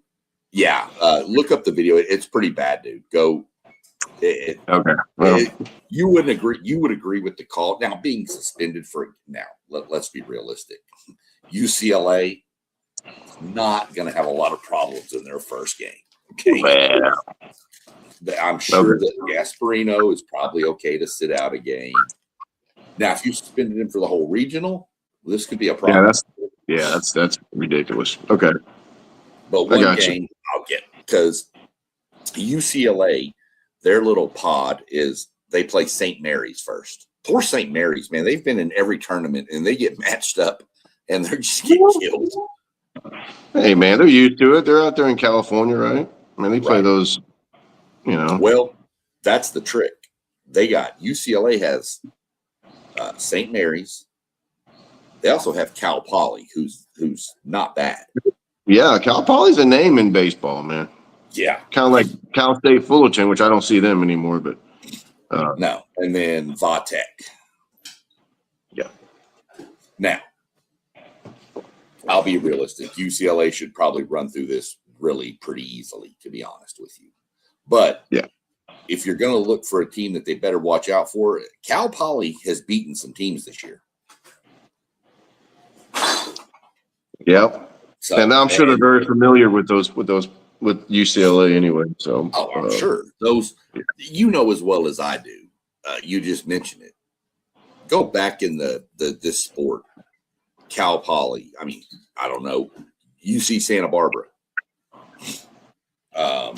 yeah, look up the video. It's pretty bad, dude. Go. Okay. Well. You wouldn't agree. You would agree with the call. Now, being suspended for let's be realistic. UCLA not going to have a lot of problems in their first game. Okay. Well. I'm sure that Gasparino is probably okay to sit out a game. Now, if you suspended him for the whole regional, this could be a problem. That's ridiculous. Okay. But one game I'll get because UCLA, their little pod is they play St. Mary's first. Poor St. Mary's, man. They've been in every tournament and they get matched up and they're just getting killed. Hey, man, they're used to it. They're out there in California, right? I mean, they play those, Well, that's the trick. They got UCLA has St. Mary's. They also have Cal Poly, who's not bad. Yeah, Cal Poly's a name in baseball, man. Yeah. Kind of like Cal State Fullerton, which I don't see them anymore, but no. And then Vatech. Yeah. Now, I'll be realistic. UCLA should probably run through this really pretty easily, to be honest with you. But yeah, if you're going to look for a team that they better watch out for, Cal Poly has beaten some teams this year. Yep. So, and I'm sure they're very familiar with UCLA anyway. So, I'm sure those, as well as I do. You just mentioned it. Go back in this sport. Cal Poly. I mean, I don't know. UC Santa Barbara. Cal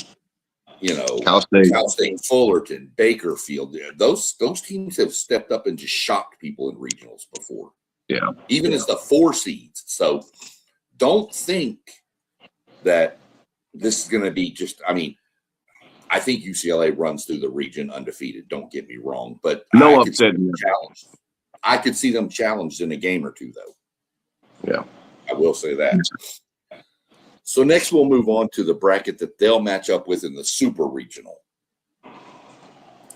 State, Fullerton, Bakerfield. Those teams have stepped up and just shocked people in regionals before. Yeah. Even as the 4 seeds. So don't think that this is going to be just, I mean, I think UCLA runs through the region undefeated. Don't get me wrong. But no upset. I could see them challenged in a game or two, though. Yeah. I will say that. So next we'll move on to the bracket that they'll match up with in the super regional,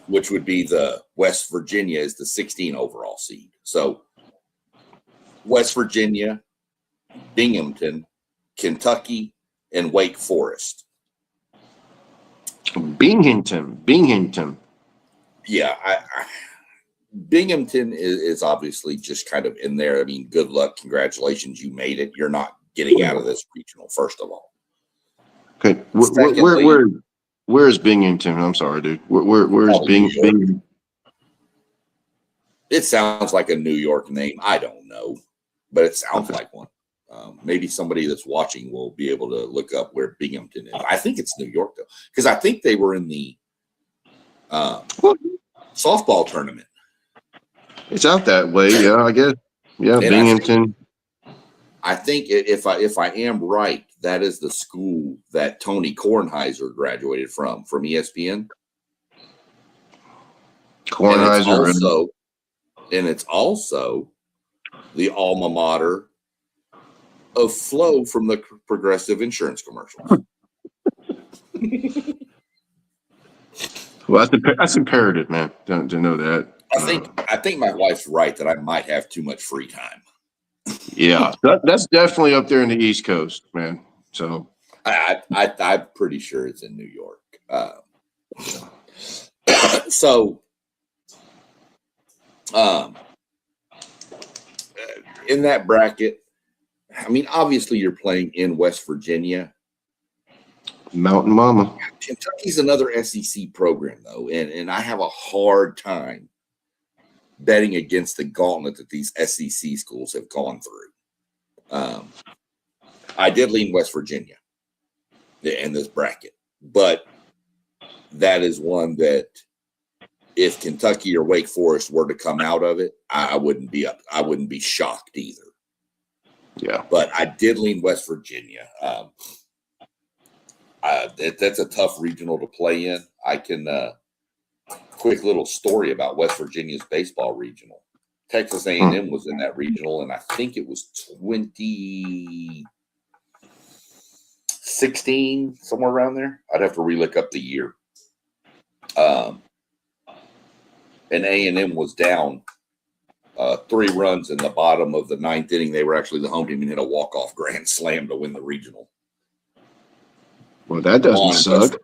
which would be the West Virginia is the 16 overall seed. So West Virginia, Binghamton, Kentucky, and Wake Forest. Binghamton. Yeah, Binghamton is obviously just kind of in there. I mean, good luck. Congratulations. You made it. You're not getting out of this regional, first of all. Okay. Where is Binghamton? I'm sorry, dude. Where's Binghamton? It sounds like a New York name. I don't know, but it sounds like one. Maybe somebody that's watching will be able to look up where Binghamton is. I think it's New York, though, because I think they were in the softball tournament. It's out that way, yeah, I guess. Yeah, and Binghamton. I think if I am right, that is the school that Tony Kornheiser graduated from ESPN. Kornheiser. And it's also the alma mater of Flo from the Progressive Insurance commercials. Well, that's imperative, man, to know that. I think my wife's right that I might have too much free time. Yeah, that's definitely up there in the East Coast, man. So I'm pretty sure it's in New York. So in that bracket, I mean, obviously you're playing in West Virginia. Mountain Mama. Kentucky's another SEC program, though, and I have a hard time betting against the gauntlet that these SEC schools have gone through. I did lean West Virginia in this bracket, but that is one that if Kentucky or Wake Forest were to come out of it, I wouldn't be shocked either. Yeah, but I did lean West Virginia. That's a tough regional to play in. I can quick little story about West Virginia's baseball regional. Texas A&M was in that regional, and I think it was 2016, somewhere around there. I'd have to relook up the year. And A&M was down 3 runs in the bottom of the 9th inning. They were actually the home team and hit a walk-off grand slam to win the regional. Well, that doesn't suck.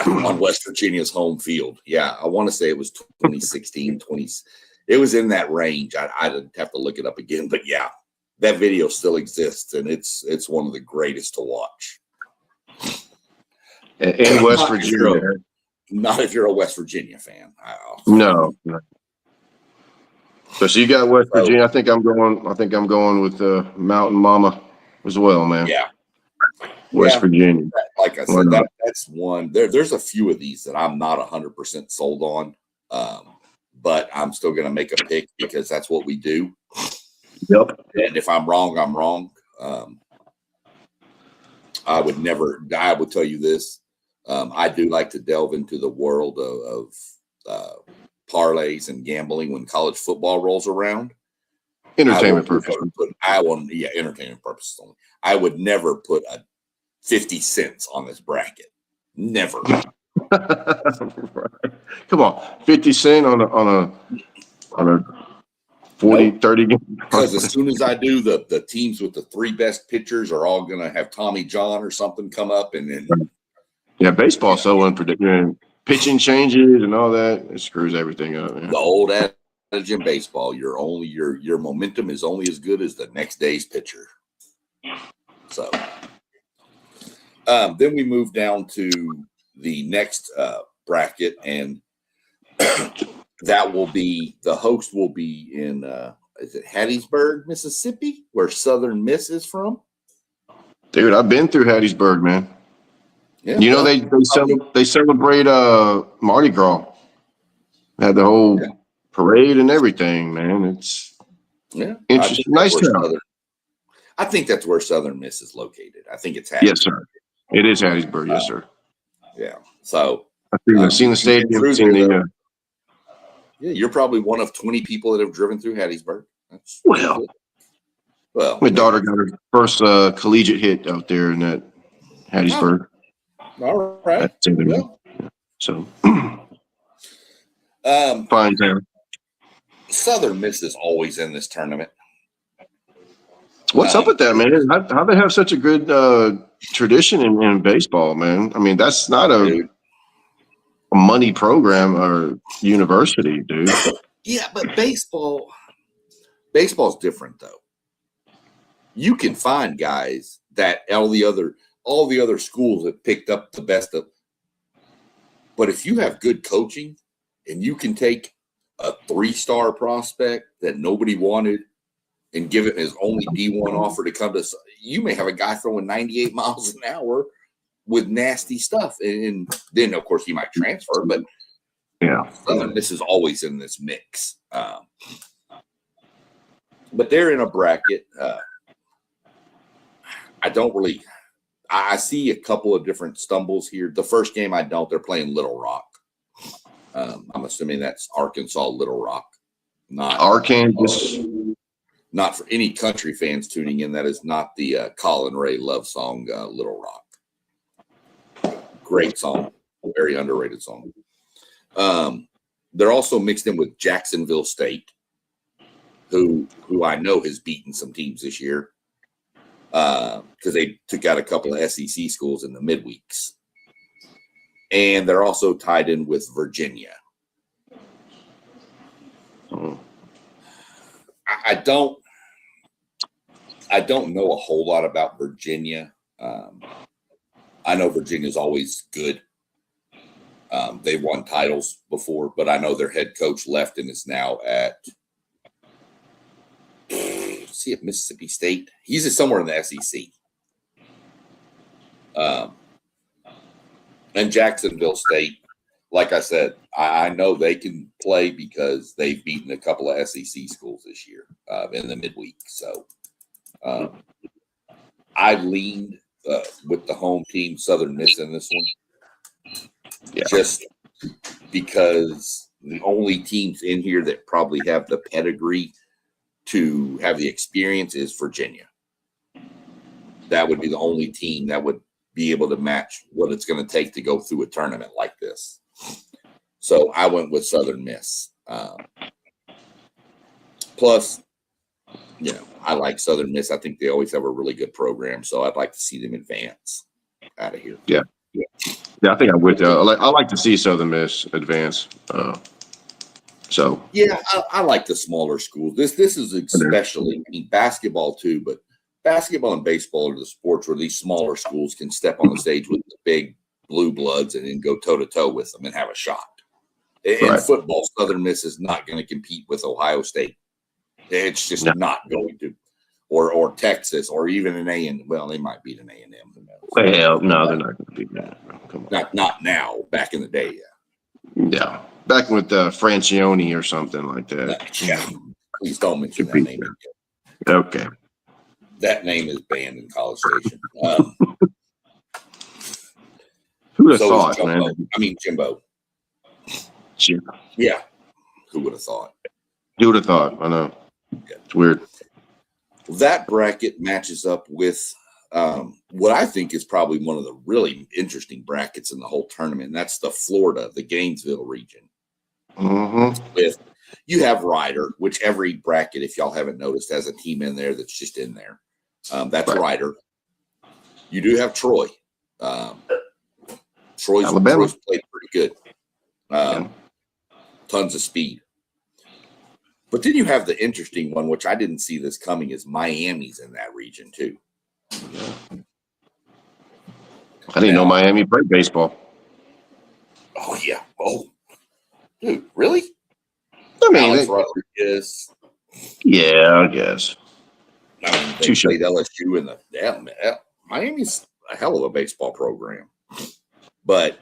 On West Virginia's home field. Yeah, I want to say it was 2016, 20. It was in that range. I'd have to look it up again. But, yeah, that video still exists, and it's one of the greatest to watch. In West Virginia. Not if you're a West Virginia fan. No. So you got West Virginia. I think I'm going with Mountain Mama as well, man. Yeah. West Virginia. Like I said, that's one. There's a few of these that I'm not 100% sold on, but I'm still going to make a pick because that's what we do. Yep. And if I'm wrong, I'm wrong. I would tell you this. I do like to delve into the world of parlays and gambling when college football rolls around. Entertainment purposes. Entertainment purposes only. I would never put a 50 cents on this bracket. Never. Right. Come on, 50 cents on a 40, nope. 30 game. Because as soon as I do, the teams with the 3 best pitchers are all going to have Tommy John or something come up, and then baseball's so unpredictable. Pitching changes and all that, it screws everything up. Man. The old adage in baseball: your momentum is only as good as the next day's pitcher. So then we move down to the next bracket, and that will be the host will be in is it Hattiesburg, Mississippi, where Southern Miss is from? Dude, I've been through Hattiesburg, man. Yeah, you know they celebrate Mardi Gras. Had the whole parade and everything, man. It's interesting. Nice town. I think that's where Southern Miss is located. I think it's Hattiesburg. Yes, sir. It is Hattiesburg, yes, sir. Yeah. So I've seen the stadium. Yeah, you're probably one of 20 people that have driven through Hattiesburg. That's well, my daughter got her first collegiate hit out there in that Hattiesburg. All right. So, fine town. Southern Miss is always in this tournament. What's up with that, man? How they have such a good tradition in baseball, man? I mean, that's not a money program or university, dude. Yeah, but baseball's different though. You can find guys that all the other schools have picked up the best of. But if you have good coaching and you can take a 3-star prospect that nobody wanted and give it his only D1 offer to come to, you may have a guy throwing 98 miles an hour with nasty stuff. And then, of course, he might transfer, but this is always in this mix. But they're in a bracket. I see a couple of different stumbles here. The first game they're playing Little Rock. I'm assuming that's Arkansas, Little Rock. Not Arkansas. Not for any country fans tuning in. That is not the Colin Ray love song, Little Rock. Great song. Very underrated song. They're also mixed in with Jacksonville State, who I know has beaten some teams this year because they took out a couple of SEC schools in the midweeks. And they're also tied in with Virginia. I don't know a whole lot about Virginia. I know Virginia's always good. They've won titles before, but I know their head coach left and is now at Mississippi State. He's somewhere in the SEC. And Jacksonville State, like I said, I know they can play because they've beaten a couple of SEC schools this year in the midweek. So I leaned with the home team, Southern Miss, in this one. Yeah. Just because the only teams in here that probably have the pedigree to have the experience is Virginia. That would be the only team that would be able to match what it's going to take to go through a tournament like this. So I went with Southern Miss. Plus, I like Southern Miss. I think they always have a really good program, so I'd like to see them advance out of here. Yeah, I think I would. I like to see Southern Miss advance. I like the smaller schools. This is especially basketball too, but basketball and baseball are the sports where these smaller schools can step on the stage with the big blue bloods and then go toe to toe with them and have a shot. In football, Southern Miss is not going to compete with Ohio State. It's just not going to, or Texas, or even an A&M. Well, they might beat an A&M. Well, no, they're not going to beat that. Come on. Not now. Back in the day, yeah. Back with Francione or something like that. Yeah. Please don't mention that name again. Okay. That name is banned in College Station. Who would have thought, man? Jimbo. Jimbo. Yeah. Who would have thought? Who would have thought? I know. It's weird. That bracket matches up with what I think is probably one of the really interesting brackets in the whole tournament. And that's the Florida, the Gainesville region. With you have Ryder, which every bracket, if y'all haven't noticed, has a team in there that's just in there. That's right. Ryder. You do have Troy. Troy's played pretty good. Tons of speed. But then you have the interesting one, which I didn't see this coming, is Miami's in that region too. I didn't know Miami played baseball. Oh, yeah. Oh, dude, really? I mean, Alex Rodriguez. Yeah, I guess. I mean, they played LSU in the Miami's a hell of a baseball program. But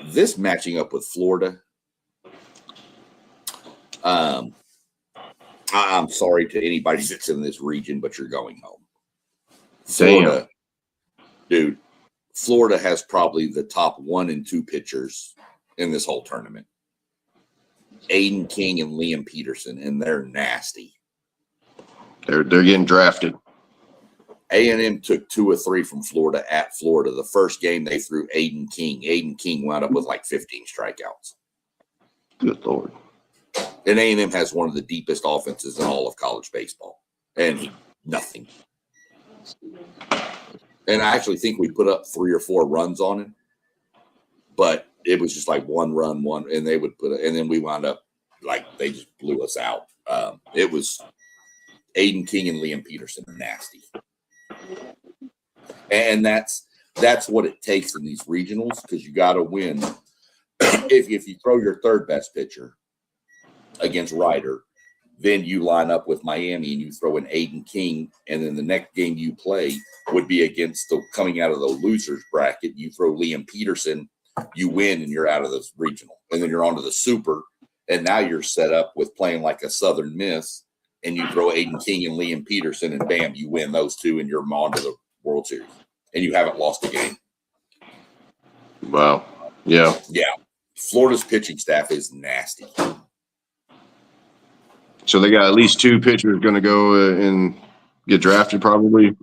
this matching up with Florida, I'm sorry to anybody that's in this region, but you're going home. Florida, dude, Florida has probably the top 1 and 2 pitchers in this whole tournament. Aiden King and Liam Peterson, and they're nasty. They're getting drafted. A&M took 2 or 3 from Florida at Florida. The first game they threw Aiden King. Aiden King wound up with like 15 strikeouts. Good Lord. And A&M has one of the deepest offenses in all of college baseball. And nothing. And I actually think we put up 3 or 4 runs on it. But it was just like 1 run, and they would put it, and then we wound up like they just blew us out. It was Aiden King and Liam Peterson are nasty. And that's what it takes in these regionals, because you got to win. If you throw your third best pitcher against Ryder, then you line up with Miami and you throw in Aiden King, and then the next game you play would be against coming out of the losers bracket. You throw Liam Peterson, you win, and you're out of this regional, and then you're on to the super, and now you're set up with playing like a Southern Miss, and you throw Aiden King and Liam Peterson, and bam, you win those 2, and you're on to the World Series, and you haven't lost a game. Wow. Yeah. Yeah. Florida's pitching staff is nasty. So they got at least 2 pitchers going to go and get drafted, probably.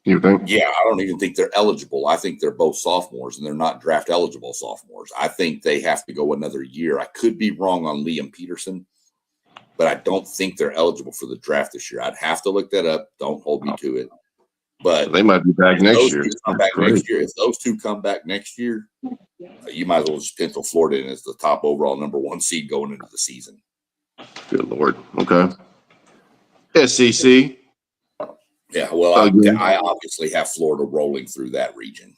You think? Yeah, I don't even think they're eligible. I think they're both sophomores, and they're not draft eligible sophomores. I think they have to go another year. I could be wrong on Liam Peterson, but I don't think they're eligible for the draft this year. I'd have to look that up. Don't hold me to it. But so they might be back next year. If those 2 come back next year, you might as well just pencil Florida in as the top overall number 1 seed going into the season. Good Lord. Okay. SEC. Yeah, well, I obviously have Florida rolling through that region.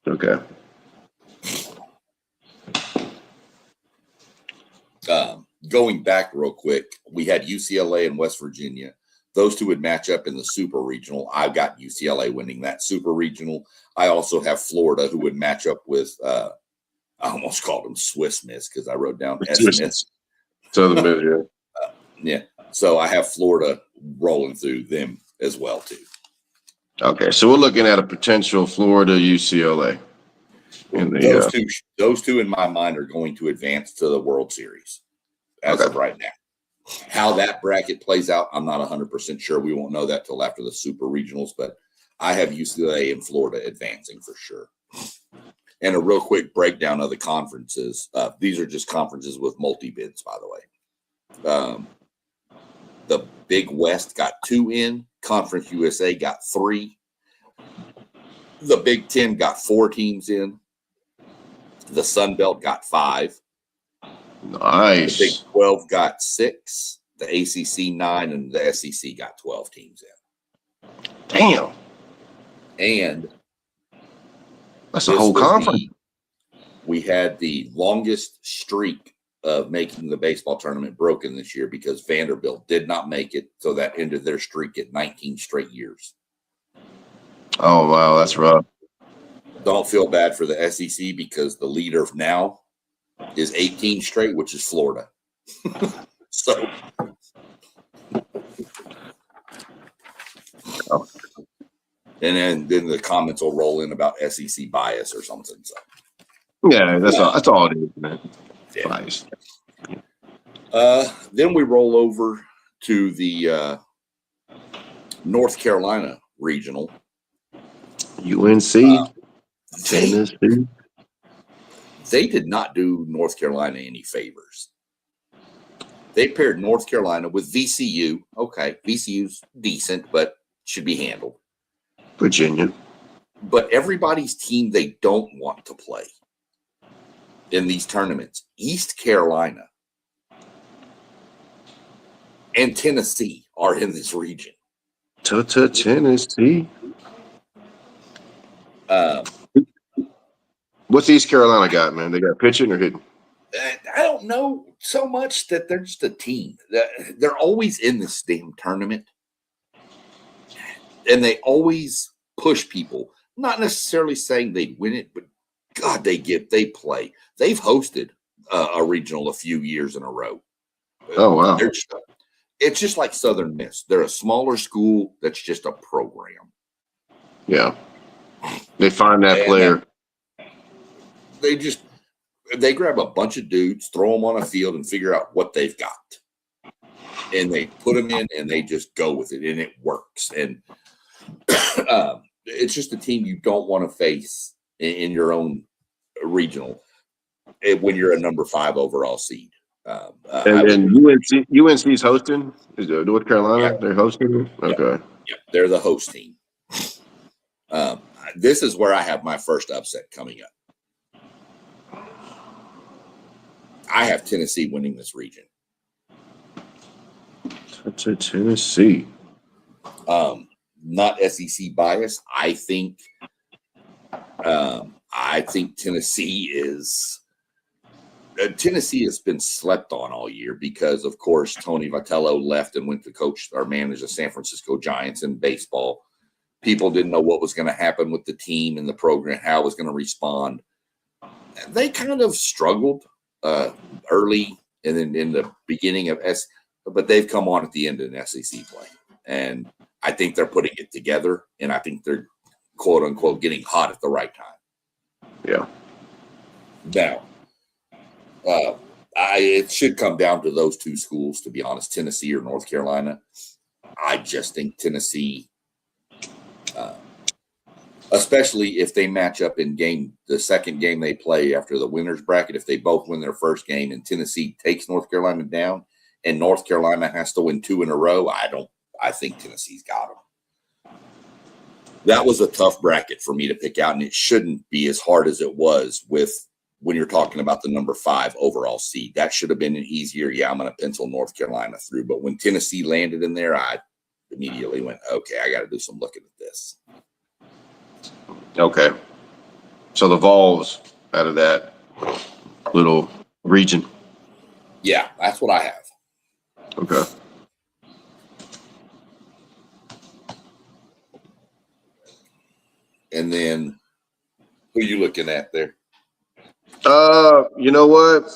Okay. Going back real quick, we had UCLA and West Virginia. Those 2 would match up in the Super Regional. I've got UCLA winning that Super Regional. I also have Florida, who would match up with, I almost called them Swiss Miss because I wrote down S-Miss. Southern Miss, yeah. Yeah. So I have Florida rolling through them as well, too. Okay, so we're looking at a potential Florida UCLA. Those two in my mind are going to advance to the World Series as of right now. How that bracket plays out, I'm not 100% sure. We won't know that till after the Super Regionals, but I have UCLA and Florida advancing for sure. And a real quick breakdown of the conferences. These are just conferences with multi-bids, by the way. The Big West got 2 in. Conference USA got 3. The Big Ten got 4 teams in. The Sun Belt got 5. Nice. The Big 12 got 6. The ACC 9, and the SEC got 12 teams in. Damn. And that's a whole conference. We had the longest streak of making the baseball tournament broken this year because Vanderbilt did not make it, so that ended their streak at 19 straight years. Oh, wow, that's rough. Don't feel bad for the SEC because the leader now is 18 straight, which is Florida. So, and then the comments will roll in about SEC bias or something. So, yeah, that's all it is, man. Yeah. Bias. Then we roll over to the North Carolina regional. UNC, Tennessee. They did not do North Carolina any favors. They paired North Carolina with VCU. Okay, VCU's decent, but should be handled. Virginia. But everybody's team they don't want to play in these tournaments, East Carolina and Tennessee are in this region. Tennessee. What's East Carolina got, man? They got pitching or hitting? I don't know so much that they're just a team. They're always in this damn tournament. And they always push people. Not necessarily saying they win it, but God, they play. They've hosted a regional a few years in a row. Oh, wow. It's just like Southern Miss. They're a smaller school that's just a program. Yeah. They find that player. They grab a bunch of dudes, throw them on a field, and figure out what they've got. And they put them in, and they just go with it, and it works. And it's just a team you don't want to face in your own regional when you're a number 5 overall seed. And UNC's hosting? Is it North Carolina? Yeah. They're hosting? Okay. Yeah, they're the host team. This is where I have my first upset coming up. I have Tennessee winning this region. Tennessee. Not SEC bias. I think Tennessee is. Tennessee has been slept on all year because, of course, Tony Vitello left and went to coach or manage the San Francisco Giants in baseball. People didn't know what was going to happen with the team and the program, how it was going to respond. They kind of struggled early and then in the beginning of but they've come on at the end of an SEC play. And I think they're putting it together, and I think they're, quote unquote, getting hot at the right time. Yeah. Now, it should come down to those two schools, to be honest, Tennessee or North Carolina. I just think Tennessee, especially if they match up in the second game they play after the winner's bracket, if they both win their first game and Tennessee takes North Carolina down and North Carolina has to win 2 in a row, I think Tennessee's got them. That was a tough bracket for me to pick out, and it shouldn't be as hard as it was when you're talking about the number 5 overall seed. That should have been an easier, I'm going to pencil North Carolina through. But when Tennessee landed in there, I immediately went, okay, I got to do some looking at this. Okay. So the Vols out of that little region. Yeah, that's what I have. Okay. And then who are you looking at there? You know what?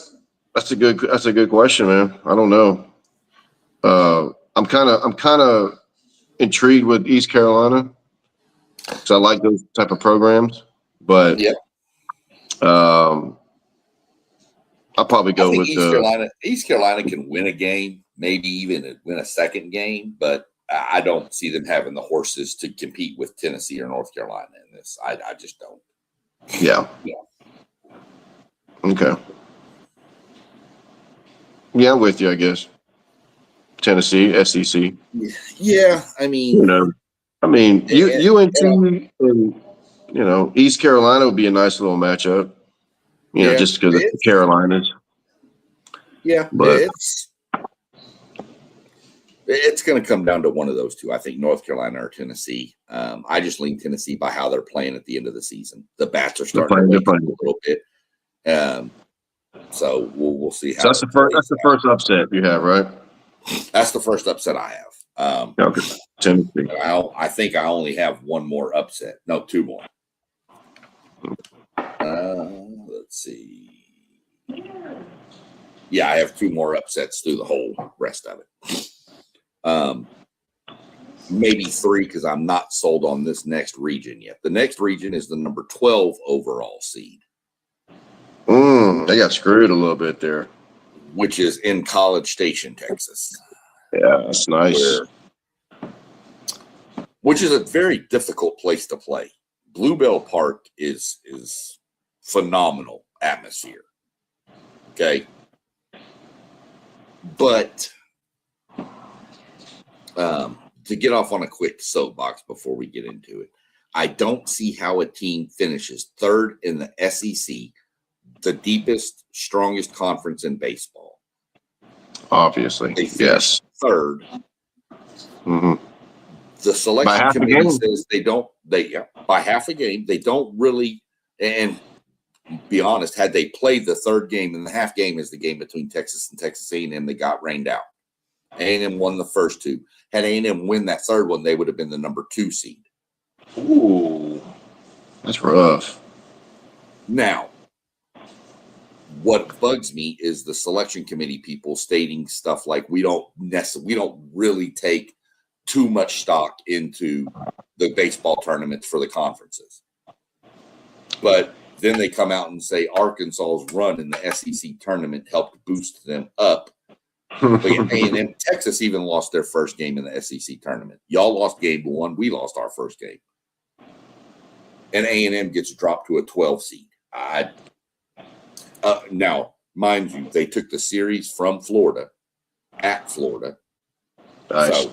That's a good question, man. I don't know. I'm kind of intrigued with East Carolina because I like those type of programs. But yeah, I'll probably go with East Carolina can win a game, maybe even win a second game, but I don't see them having the horses to compete with Tennessee or North Carolina in this. I just don't. Yeah. Okay. Yeah, I'm with you, I guess. Tennessee, SEC. Yeah, I mean, UNT and East Carolina would be a nice little matchup. Just because it's the Carolinas. Yeah, but it's going to come down to one of those two. I think North Carolina or Tennessee. I just lean Tennessee by how they're playing at the end of the season. The bats are starting to play a little bit. So we'll see how. So that's the first upset you have, right? That's the first upset I have. Okay. Tennessee. I think I only have one more upset. No, 2 more. Let's see. Yeah, I have 2 more upsets through the whole rest of it. Maybe 3 because I'm not sold on this next region yet. The next region is the number 12 overall seed. They got screwed a little bit there. Which is in College Station, Texas. Yeah, that's nice. Which is a very difficult place to play. Bluebell Park is phenomenal atmosphere. Okay. But to get off on a quick soapbox before we get into it, I don't see how a team finishes third in the SEC, the deepest, strongest conference in baseball. Obviously, yes. Third. Mm-hmm. The selection committee says by half a game. They don't really, and be honest, had they played the third game, and the half game is the game between Texas and Texas A&M, they got rained out. A&M won the first two. Had A&M win that third one, they would have been the number 2 seed. Ooh, that's rough. Now, what bugs me is the selection committee people stating stuff like we don't really take too much stock into the baseball tournaments for the conferences. But then they come out and say Arkansas's run in the SEC tournament helped boost them up. But A&M, Texas even lost their first game in the SEC tournament. Y'all lost game 1. We lost our first game. And A&M gets dropped to a 12 seed. Now, mind you, they took the series from Florida, at Florida. Nice. So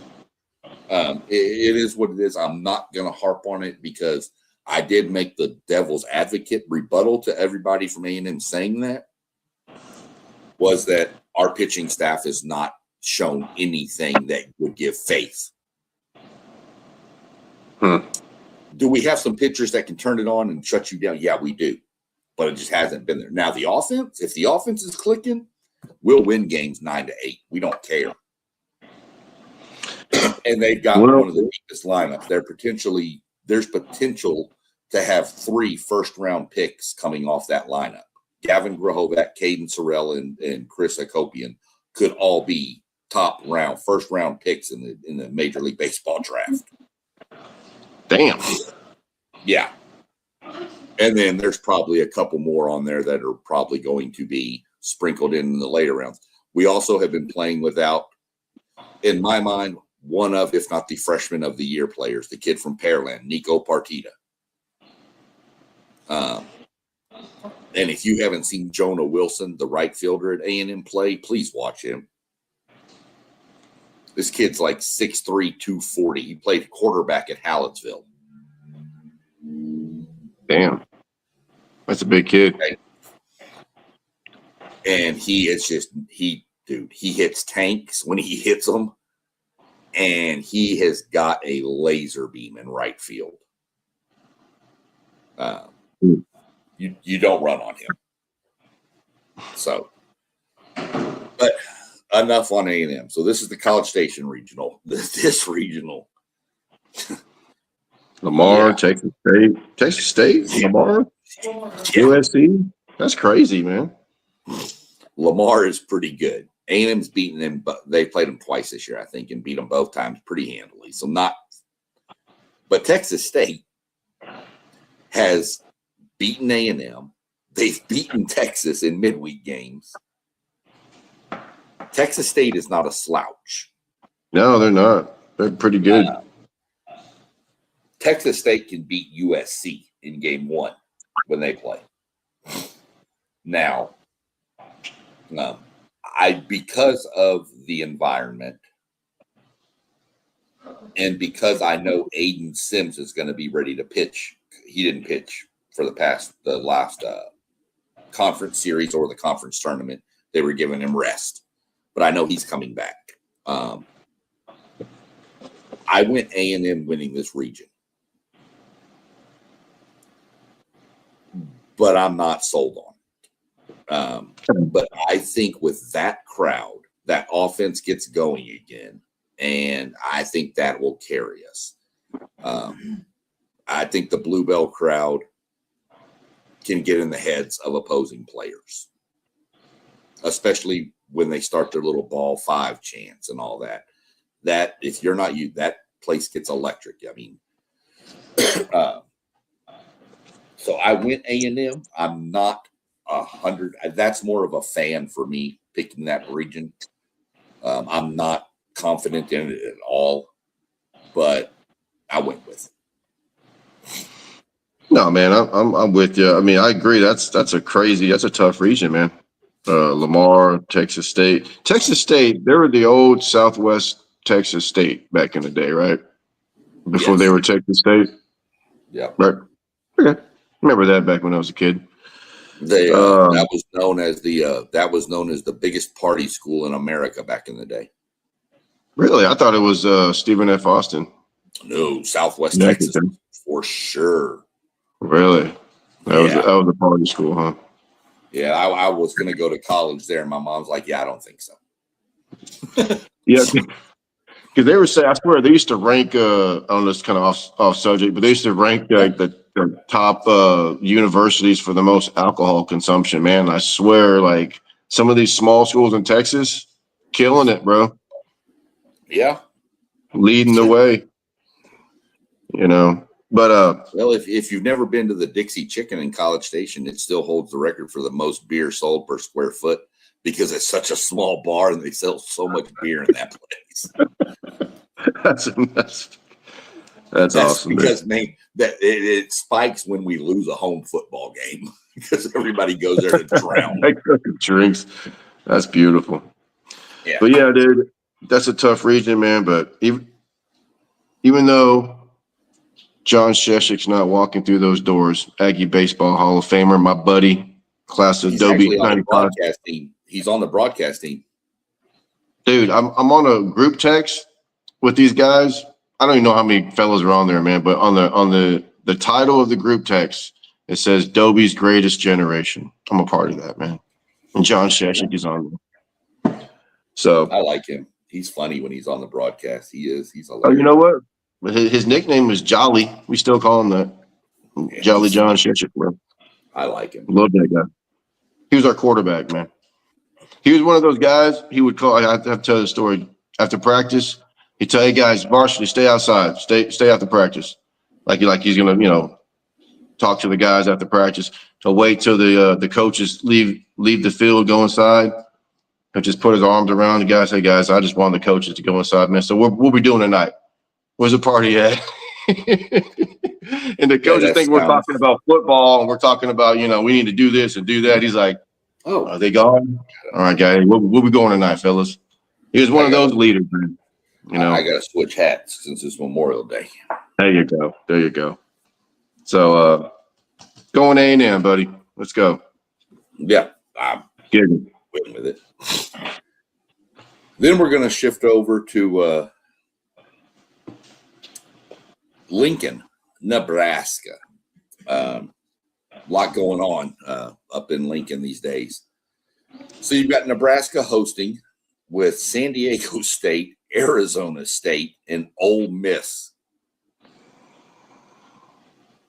it is what it is. I'm not going to harp on it because I did make the devil's advocate rebuttal to everybody from A&M saying that was that our pitching staff has not shown anything that would give faith. Do we have some pitchers that can turn it on and shut you down? Yeah, we do. But it just hasn't been there. Now, the offense, if the offense is clicking, we'll win games 9-8. We don't care. And they've got one of the deepest lineups. There's potential to have 3 first-round picks coming off that lineup. Gavin Grahovac, Caden Sorrell, and Chris Akopian could all be first-round picks in the Major League Baseball draft. Damn. Yeah. And then there's probably a couple more on there that are probably going to be sprinkled in the later rounds. We also have been playing without, in my mind, one of, if not the freshman of the year players, the kid from Pearland, Nico Partita. And if you haven't seen Jonah Wilson, the right fielder at A&M play, please watch him. This kid's like 6'3", 240. He played quarterback at Hallettsville. Damn. That's a big kid. Okay. And he hits tanks when he hits them. And he has got a laser beam in right field. You don't run on him. So, but enough on A&M. So this is the College Station Regional. This regional. Lamar, yeah. Texas State, yeah. Lamar, yeah. USC. That's crazy, man. Lamar is pretty good. A&M's beaten them, but they played them twice this year, I think, and beat them both times pretty handily. So but Texas State has beaten A&M. They've beaten Texas in midweek games. Texas State is not a slouch. No, they're not. They're pretty good. Texas State can beat USC in game 1 when they play. Now, because of the environment and because I know Aiden Sims is going to be ready to pitch, he didn't pitch for the last conference series or the conference tournament. They were giving him rest, but I know he's coming back. I went A&M winning this region, but I'm not sold on it. But I think with that crowd, that offense gets going again, and I think that will carry us. I think the Bluebell crowd can get in the heads of opposing players, especially when they start their little ball 5 chants and all that. That if you're not that place gets electric. I mean, so I went A&M. I'm not 100. That's more of a fan for me picking that region. I'm not confident in it at all, but I went with it. No, man, I'm with you. I mean, I agree. That's a tough region, man. Lamar, Texas State. Texas State, they were the old Southwest Texas State back in the day, right? Before they were Texas State. Yeah. Right. Okay. Remember that back when I was a kid. That was known as the biggest party school in America back in the day. Really? I thought it was Stephen F. Austin. No, Southwest Texas for sure. Really? That was a party school, huh? Yeah, I was going to go to college there. And my mom's like, yeah, I don't think so. Yeah, because they were saying, I swear, they used to rank, I don't know, it's kind of off subject, but they used to rank the top universities for the most alcohol consumption, man. I swear, like, some of these small schools in Texas, killing it, bro. Yeah. Leading the way, you know. But well, if you've never been to the Dixie Chicken in College Station, it still holds the record for the most beer sold per square foot because it's such a small bar and they sell so much beer in that place. That's awesome. Because it spikes when we lose a home football game because everybody goes there to drown. Drinks. That's beautiful. Yeah. But yeah, dude, that's a tough region, man. But even though John Sheshik's not walking through those doors, Aggie Baseball Hall of Famer, my buddy, class of Dobie 95. He's on the broadcast team. Dude, I'm on a group text with these guys. I don't even know how many fellows are on there, man. But on the title of the group text, it says Dobie's Greatest Generation. I'm a part of that, man. And John Sheshik is on there. So I like him. He's funny when he's on the broadcast. He's hilarious. Oh, you know what? His nickname was Jolly. We still call him that. Yeah, Jolly John Sheshik, bro. I like him. Love that guy. He was our quarterback, man. He was one of those guys. He would call. I have to tell the story. After practice, he'd tell, "Hey guys, varsity, stay outside. Stay after practice." Like he's gonna, talk to the guys after practice. He'll wait till the coaches leave the field, go inside. He'll just put his arms around the guys. Hey guys, I just want the coaches to go inside, man. So we'll be doing tonight. Where's the party at? And the coaches think we're talking about football and we're talking about, we need to do this and do that. He's like, "Oh, are they gone? All right, guys, we'll be going tonight, fellas." He was one of those leaders, man. I got to switch hats since it's Memorial Day. There you go. So going A&M, buddy. Let's go. Yeah, I'm getting with it. Then we're going to shift over to Lincoln, Nebraska. A lot going on up in Lincoln these days. So you've got Nebraska hosting with San Diego State, Arizona State, and Ole Miss.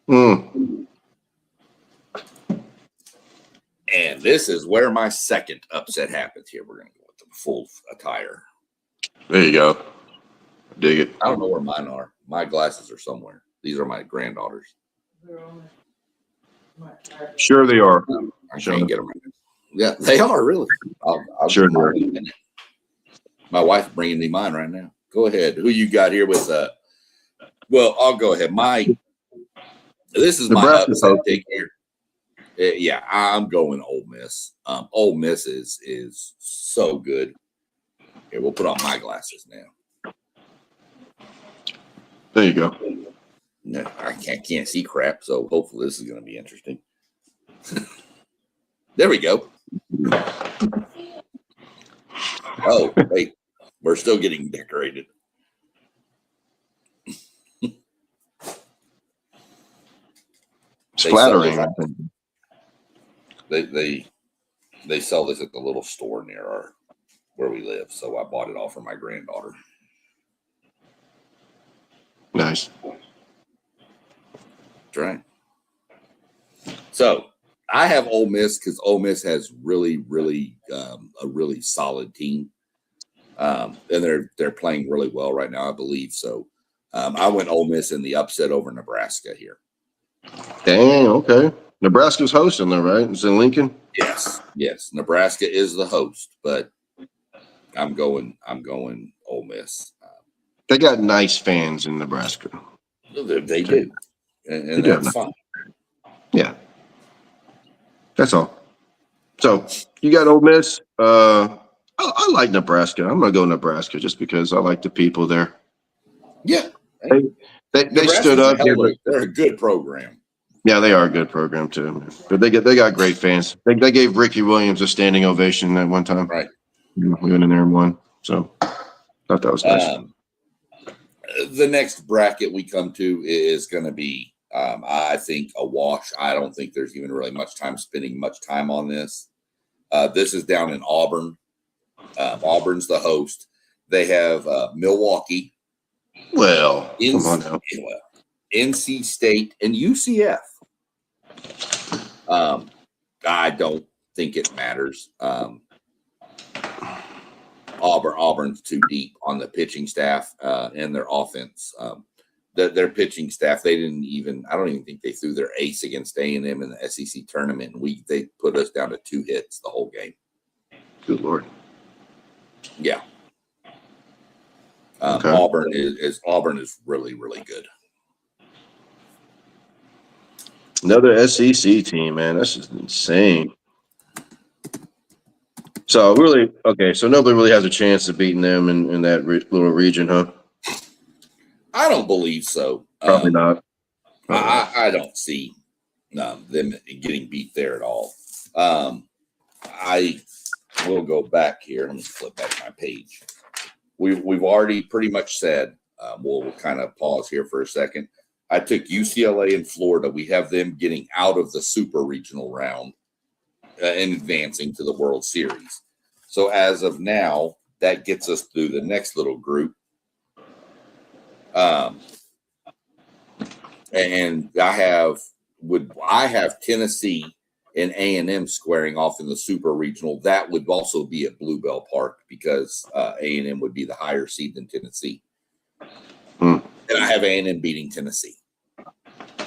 And this is where my second upset happens here. We're going to go with the full attire. There you go. Dig it. I don't know where mine are. My glasses are somewhere. These are my granddaughters. Sure they are. I can't get them right now. Yeah, they are, really. I'll sure. My wife's bringing me mine right now. Go ahead. Who you got here with? Well, I'll go ahead. This is my upset pick here. Yeah, I'm going Ole Miss. Ole Miss is so good. Here, we'll put on my glasses now. There you go. No, I can't see crap, so hopefully this is going to be interesting. There we go. Oh, wait. We're still getting decorated. Splattering. They sell this at the little store near where we live, so I bought it all for my granddaughter. Nice. That's right. So I have Ole Miss because Ole Miss has really, really a really solid team, and they're playing really well right now, I believe. So I went Ole Miss in the upset over Nebraska here. Dang. Okay. Nebraska's hosting though, right? It's in Lincoln. Yes. Nebraska is the host, but I'm going Ole Miss. They got nice fans in Nebraska. They do, and that's fine. Yeah, that's all. So you got Ole Miss. I like Nebraska. I'm gonna go Nebraska just because I like the people there. Yeah, they stood up. They're a good program. Yeah, they are a good program too. But they got great fans. They gave Ricky Williams a standing ovation at one time. Right. We went in there and won. So thought that was nice. The next bracket we come to is going to be, I think, a wash. I don't think there's even really much time spending much time on this. This is down in Auburn. Auburn's the host. They have Milwaukee. Well, come on now. NC State and UCF. I don't think it matters. Auburn's too deep on the pitching staff and their offense. Their pitching staff, I don't even think they threw their ace against A&M in the SEC tournament. And they put us down to 2 hits the whole game. Good Lord. Yeah. Okay. Auburn is really, really good. Another SEC team, man. That's just insane. So really, okay. So nobody really has a chance of beating them in that little region, huh? I don't believe so. Probably not. I don't see them getting beat there at all. I will go back here. Let me flip back my page. We've already pretty much said. We'll kind of pause here for a second. I took UCLA and Florida. We have them getting out of the super regional round and advancing to the World Series. So as of now, that gets us through the next little group. And I have Tennessee and A&M squaring off in the super regional. That would also be at Bluebell Park because A&M would be the higher seed than Tennessee. And I have A&M beating Tennessee.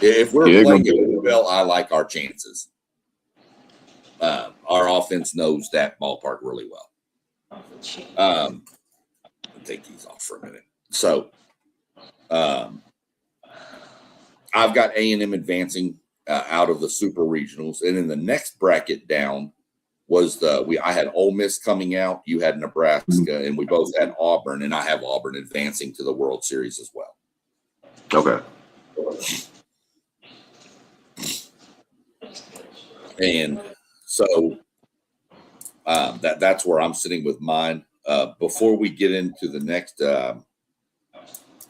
If we're playing at Bluebell, I like our chances. Our offense knows that ballpark really well. I'll take these off for a minute. So I've got A&M advancing out of the super regionals. And in the next bracket down was I had Ole Miss coming out. You had Nebraska, and we both had Auburn, and I have Auburn advancing to the World Series as well. Okay. And so that's where I'm sitting with mine. Before we get into the next,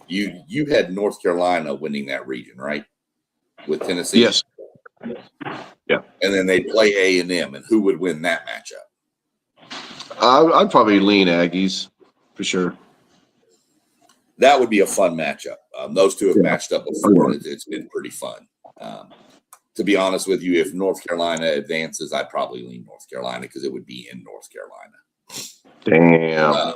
you had North Carolina winning that region, right? With Tennessee? Yes. Yeah. And then they play A&M, and who would win that matchup? I'd probably lean Aggies for sure. That would be a fun matchup. Those two have matched up before, and it's been pretty fun. To be honest with you, if North Carolina advances, I'd probably lean North Carolina because it would be in North Carolina. Damn.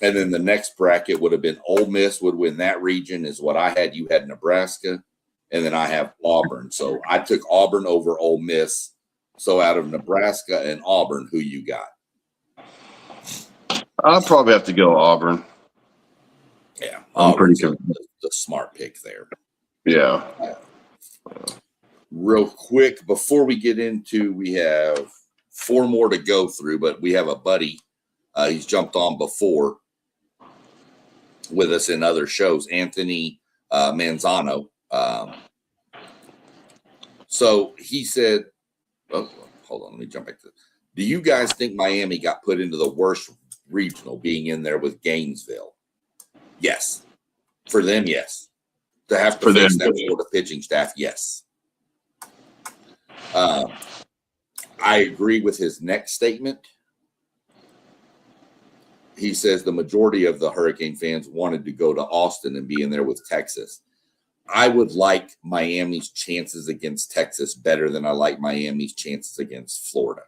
And then the next bracket would have been Ole Miss would win that region is what I had. You had Nebraska, and then I have Auburn. So I took Auburn over Ole Miss. So out of Nebraska and Auburn, who you got? I'll probably have to go Auburn. Yeah, I'm pretty sure. The smart pick there. Yeah. Real quick, before we get into, we have 4 more to go through, but we have a buddy. He's jumped on before with us in other shows, Anthony Manzano. So he said, hold on, let me jump back to this. Do you guys think Miami got put into the worst regional being in there with Gainesville? Yes. For them, yes. To have to face that Florida pitching staff, yes. I agree with his next statement. He says the majority of the Hurricane fans wanted to go to Austin and be in there with Texas. I would like Miami's chances against Texas better than I like Miami's chances against Florida.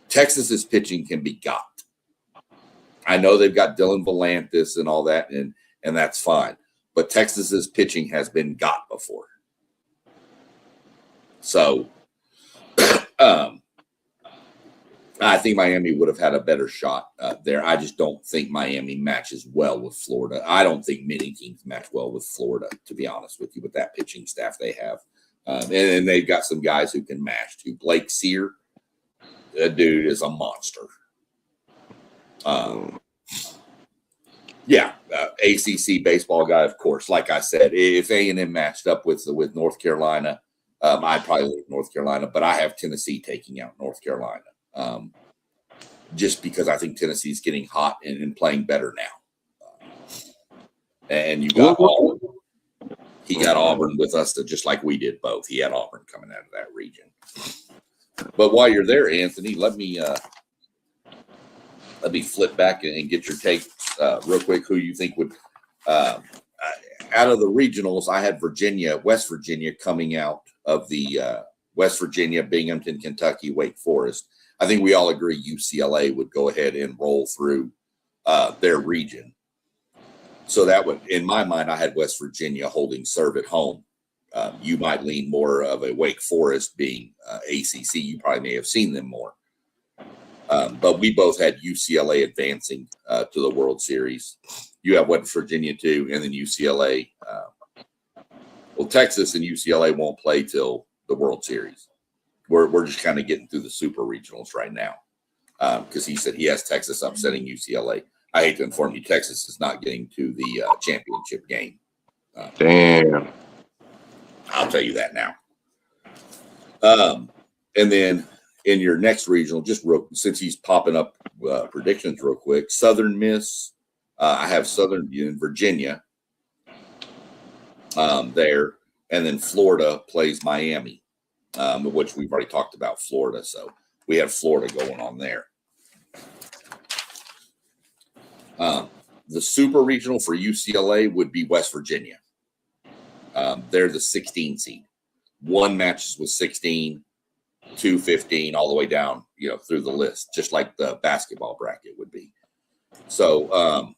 Texas's pitching can be got. I know they've got Dylan Volantis and all that, and that's fine. But Texas's pitching has been got before. So I think Miami would have had a better shot there. I just don't think Miami matches well with Florida. I don't think many teams match well with Florida, to be honest with you, with that pitching staff they have. And they've got some guys who can match too. Blake Sear, that dude is a monster. ACC baseball guy, of course. Like I said, if A&M matched up with North Carolina, I'd probably leave North Carolina, but I have Tennessee taking out North Carolina. Just because I think Tennessee's getting hot and playing better now. And you got Auburn. He got Auburn with us, just like we did both. He had Auburn coming out of that region. But while you're there, Anthony, let me flip back and get your take real quick. Who you think would out of the regionals? I had West Virginia coming out of the West Virginia, Binghamton, Kentucky, Wake Forest. I think we all agree UCLA would go ahead and roll through their region. So that would, in my mind, I had West Virginia holding serve at home. You might lean more of a Wake Forest being ACC. You probably may have seen them more. But we both had UCLA advancing to the World Series. You have West Virginia too, and then UCLA. Texas and UCLA won't play till the World Series. We're just kind of getting through the super regionals right now because he said he has Texas upsetting UCLA. I hate to inform you, Texas is not getting to the championship game. Damn. I'll tell you that now. And then in your next regional, since he's popping up predictions real quick, Southern Miss. I have Southern in Virginia there, and then Florida plays Miami. Which we've already talked about Florida. So we have Florida going on there. The super regional for UCLA would be West Virginia. They're the 16 seed. One matches with 16, 2, 15, all the way down, through the list, just like the basketball bracket would be. So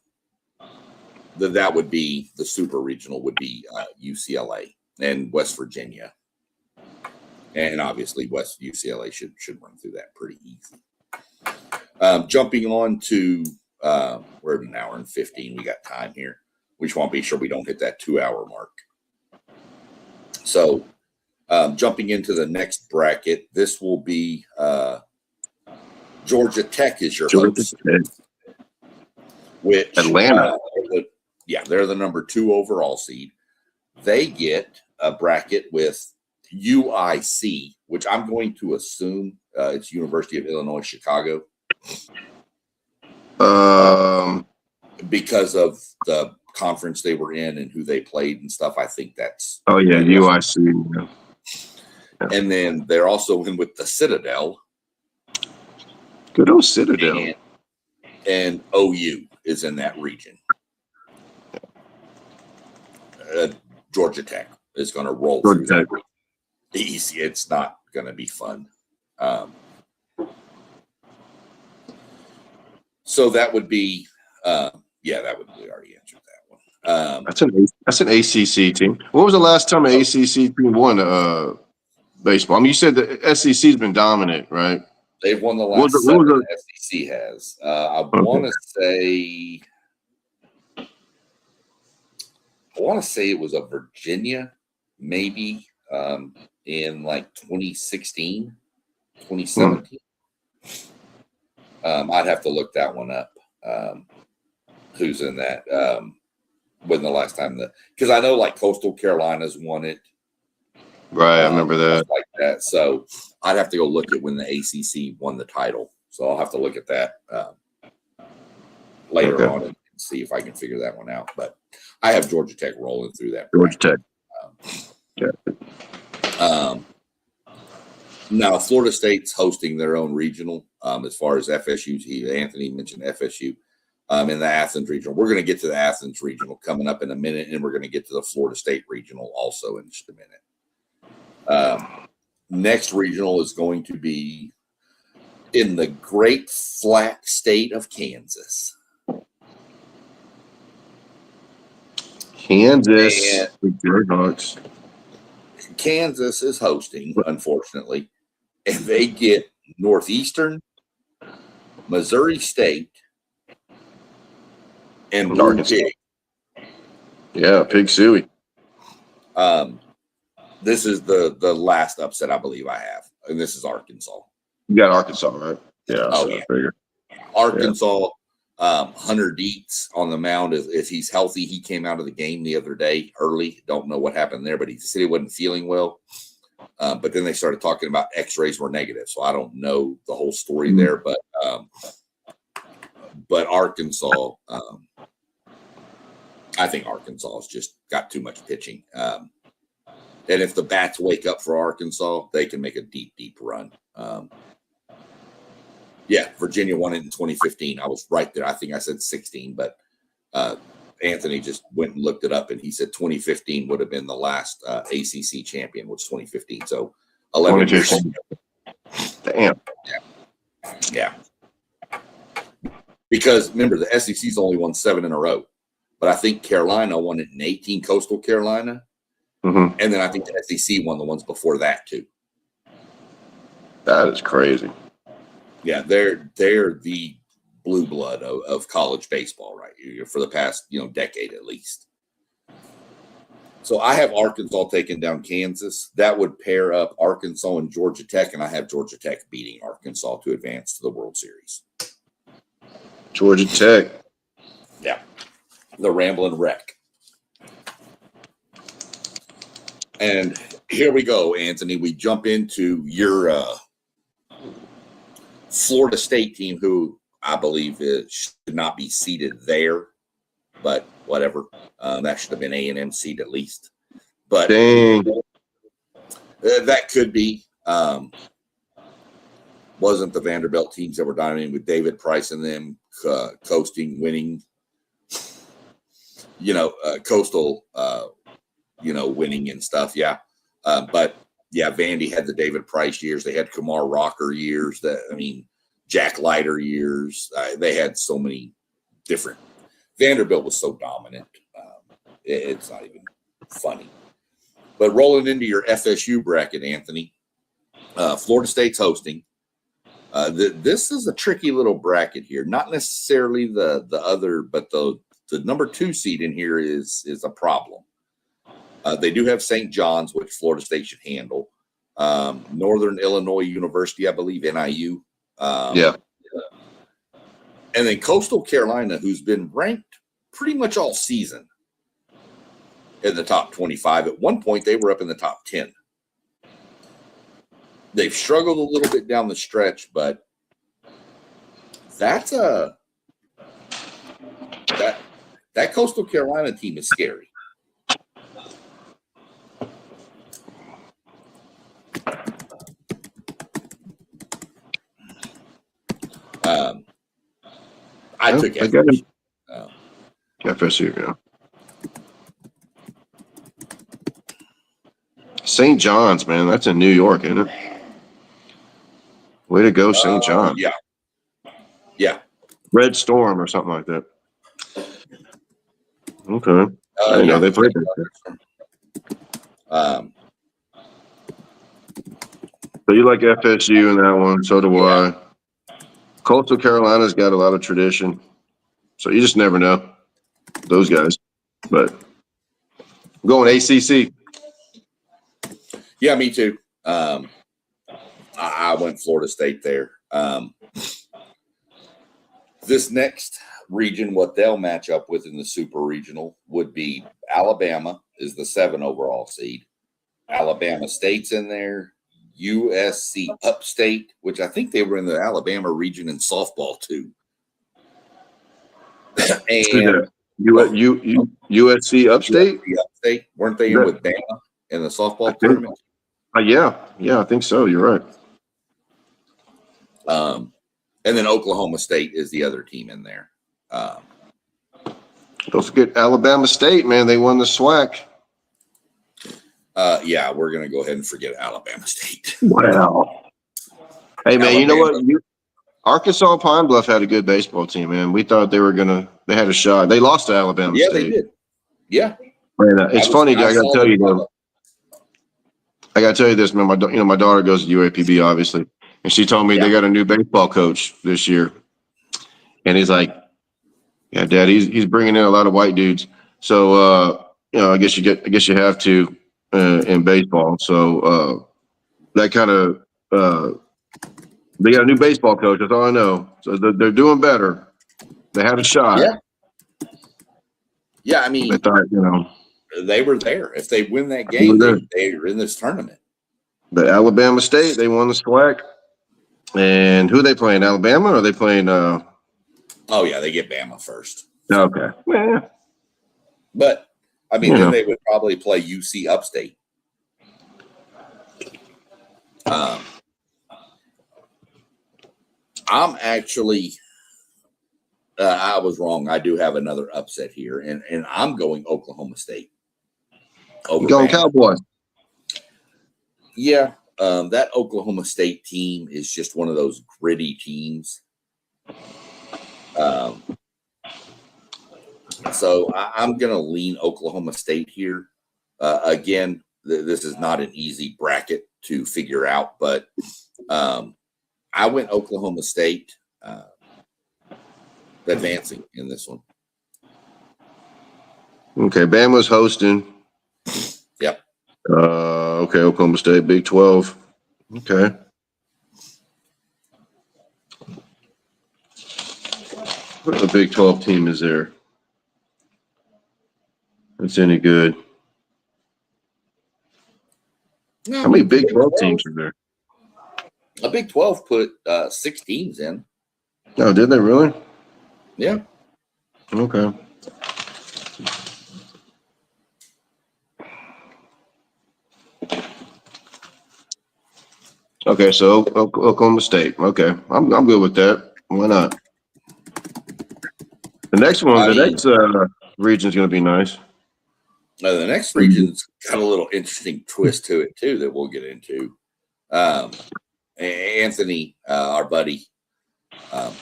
that would be the super regional would be UCLA and West Virginia. And obviously, West UCLA should run through that pretty easy. Jumping on to we're at an hour and 15. We got time here. We just want to be sure we don't hit that 2-hour mark. So, jumping into the next bracket, this will be Georgia Tech is your host. Which Atlanta. They're the number 2 overall seed. They get a bracket with UIC, which I'm going to assume it's University of Illinois Chicago, because of the conference they were in and who they played and stuff. I think that's UIC. Yeah. And then they're also in with the Citadel. Good old Citadel. And OU is in that region. Georgia Tech is going to roll through that. Easy. It's not going to be fun. So that would be, we already answered that one. That's an ACC team. When was the last time an ACC team won baseball? I mean, you said the SEC's been dominant, right? They've won the last 7 the SEC has. I want to say it was a Virginia, maybe. In like 2016, 2017. I'd have to look that one up. Who's in that? When the last time because I know like Coastal Carolina's won it. Right, I remember that. Like that. So I'd have to go look at when the ACC won the title. So I'll have to look at that later on and see if I can figure that one out. But I have Georgia Tech rolling through that. Georgia Tech. Now Florida State's hosting their own regional. As far as FSU, Anthony mentioned FSU in the Athens regional. We're going to get to the Athens regional coming up in a minute, and we're going to get to the Florida State regional also in just a minute. Next regional is going to be in the great flat state of Kansas. Kansas is hosting, unfortunately, and they get Northeastern, Missouri State, and Blue Pig. Yeah, Pig Suey. This is the last upset I believe I have, and this is Arkansas. You got Arkansas, right? Yeah. Oh, yeah. Arkansas, Hunter Dietz on the mound. If he's healthy, he came out of the game the other day early. Don't know what happened there, but he said he wasn't feeling well. But then they started talking about X-rays were negative, so I don't know the whole story there. But Arkansas, I think Arkansas has just got too much pitching. And if the bats wake up for Arkansas, they can make a deep, deep run. Yeah, Virginia won it in 2015. I was right there. I think I said 16, but Anthony just went and looked it up, and he said 2015 would have been the last ACC champion, which was 2015. So 11 years. Damn. Yeah. Because remember, the SEC's only won 7 in a row, but I think Carolina won it in 18, Coastal Carolina. Mm-hmm. And then I think the SEC won the ones before that too. That is crazy. Yeah, they're the blue blood of college baseball right here for the past decade at least. So I have Arkansas taking down Kansas. That would pair up Arkansas and Georgia Tech, and I have Georgia Tech beating Arkansas to advance to the World Series. Georgia Tech. Yeah, the Ramblin' Wreck. And here we go, Anthony. We jump into your Florida State team, who I believe should not be seated there, but whatever. That should have been A&M seed at least. But dang. That could be. Wasn't the Vanderbilt teams that were dominating with David Price and them coasting, winning, Coastal, winning and stuff. Yeah. But yeah, Vandy had the David Price years. They had Kumar Rocker years. Jack Leiter years. They had so many different. Vanderbilt was so dominant. It's not even funny. But rolling into your FSU bracket, Anthony, Florida State's hosting. This is a tricky little bracket here. Not necessarily the other, but the number 2 seed in here is a problem. They do have St. John's, which Florida State should handle. Northern Illinois University, I believe, NIU. Yeah. And then Coastal Carolina, who's been ranked pretty much all season in the top 25. At one point, they were up in the top 10. They've struggled a little bit down the stretch, but that Coastal Carolina team is scary. I took FSU. FSU, yeah. St. John's, man, that's in New York, isn't it? Way to go, St. John's. Yeah. Yeah. Red Storm or something like that. Okay. I didn't know they played that. So you like FSU in that one, so do I. Coastal Carolina's got a lot of tradition, so you just never know those guys. But I'm going ACC. Yeah, me too. I went Florida State there. This next region, what they'll match up with in the Super Regional would be Alabama is the 7 overall seed. Alabama State's in there. USC Upstate, which I think they were in the Alabama region in softball too. And USC Upstate? Upstate, weren't they in with Bama in the softball tournament? Yeah, I think so. You're right. And then Oklahoma State is the other team in there. Don't forget Alabama State, man. They won the SWAC. Yeah, we're going to go ahead and forget Alabama State. Wow. Hey, man, Alabama. You know what? Arkansas Pine Bluff had a good baseball team, man. We thought they had a shot. They lost to Alabama State. Yeah, they did. Yeah. And, it's funny. I got to tell you, though. I got to tell you this, man. My daughter goes to UAPB, obviously. And she told me they got a new baseball coach this year. And he's like, yeah, Dad, he's bringing in a lot of white dudes. So, I guess you have to in baseball. So that kind of they got a new baseball coach. That's all I know. So they're doing better. They had a shot. Yeah. I mean, they thought, they were there. If they win that game, they're in this tournament. But Alabama State, they won the SWAC. And who are they playing? Alabama, or are they playing? Oh yeah, they get Bama first. Okay. Yeah. But I mean, then they would probably play UC Upstate. I'm actually, I was wrong. I do have another upset here, and I'm going Oklahoma State. You going Cowboys? Yeah, that Oklahoma State team is just one of those gritty teams. So I'm going to lean Oklahoma State here. Again, this is not an easy bracket to figure out, but I went Oklahoma State advancing in this one. Okay, Bama's hosting. Yep. Okay, Oklahoma State, Big 12. Okay. What other Big 12 team is there that's any good? No, how many Big 12 teams are there? A Big 12 put 6 teams in. Oh, did they really? Yeah. Okay. Okay, so Oklahoma State. Okay, I'm good with that. Why not? The next region is going to be nice. The next region's got a little interesting twist to it too that we'll get into. Anthony, our buddy,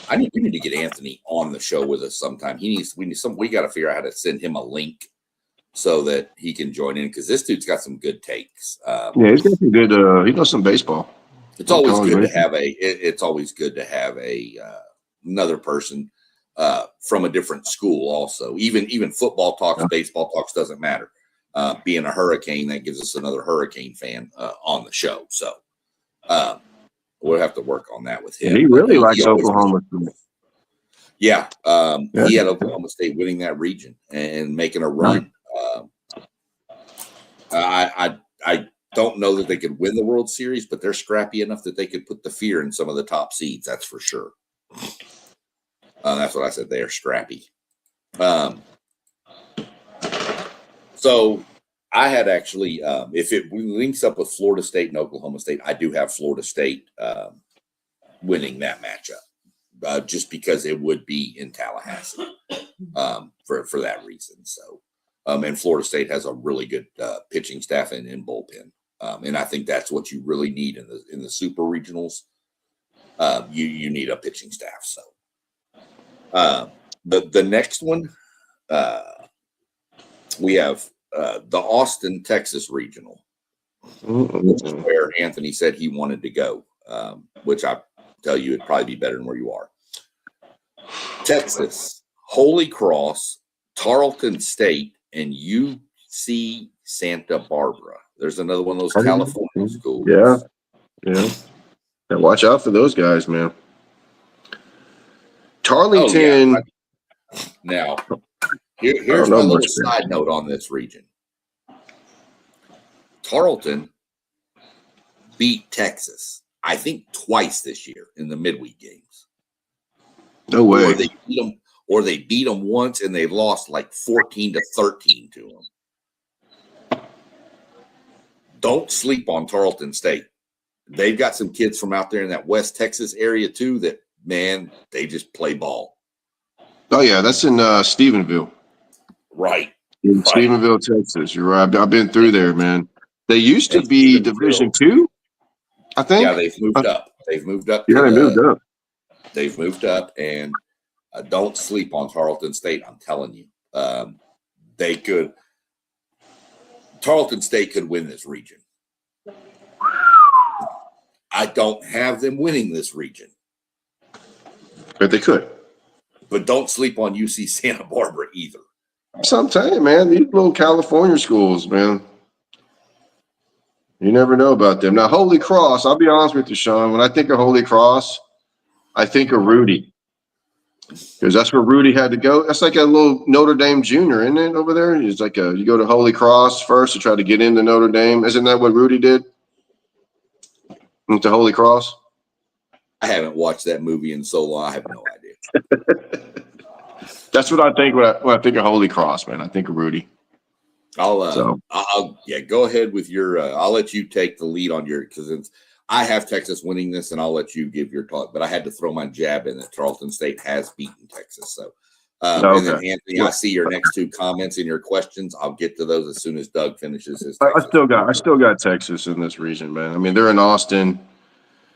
we need to get Anthony on the show with us sometime. We got to figure out how to send him a link so that he can join in, because this dude's got some good takes. Yeah, he's got some good. He knows some baseball. It's always good to have another person from a different school. Also, even football talks, baseball talks, doesn't matter. Being a Hurricane, that gives us another Hurricane fan on the show. So we'll have to work on that with him. And he really likes Oklahoma. Yeah, he had Oklahoma State winning that region and making a run. I don't know that they could win the World Series, but they're scrappy enough that they could put the fear in some of the top seeds. That's for sure. That's what I said. They are scrappy. So I had actually, if it links up with Florida State and Oklahoma State, I do have Florida State winning that matchup, just because it would be in Tallahassee for that reason. So, and Florida State has a really good pitching staff and bullpen. And I think that's what you really need in the super regionals. You need a pitching staff. So the next one, we have the Austin, Texas regional, which is where Anthony said he wanted to go, which I tell you it'd probably be better than where you are. Texas, Holy Cross, Tarleton State, and UC Santa Barbara. There's another one of those California schools. Yeah. Watch out for those guys, man. Tarleton. Now, here's my little side note on this region. Tarleton beat Texas, I think, twice this year in the midweek games. No way. Or they beat them once and they lost like 14-13 to them. Don't sleep on Tarleton State. They've got some kids from out there in that West Texas area too that, man, they just play ball. Oh, yeah, that's in Stephenville. Right. In Stephenville, Texas. You're right. I've been through there, man. They used to be Division II, I think. Yeah, they've moved up. They've moved up. They've moved up, and don't sleep on Tarleton State. I'm telling you, they could. Tarleton State could win this region. I don't have them winning this region, but they could. But don't sleep on UC Santa Barbara either. So I'm telling you, man, these little California schools, man. You never know about them. Now, Holy Cross, I'll be honest with you, Sean. When I think of Holy Cross, I think of Rudy. Because that's where Rudy had to go. That's like a little Notre Dame junior, isn't it, over there? It's like you go to Holy Cross first to try to get into Notre Dame. Isn't that what Rudy did? Went to Holy Cross? I haven't watched that movie in so long. I have no idea. That's what I think when I think of Holy Cross, man. I think of Rudy. I'll go ahead with your. I'll let you take the lead on your because I have Texas winning this, and I'll let you give your talk. But I had to throw my jab in that Tarleton State has beaten Texas. So, okay. And then Anthony, I see your next two comments and your questions. I'll get to those as soon as Doug finishes his. I still got Texas in this region, man. I mean, they're in Austin.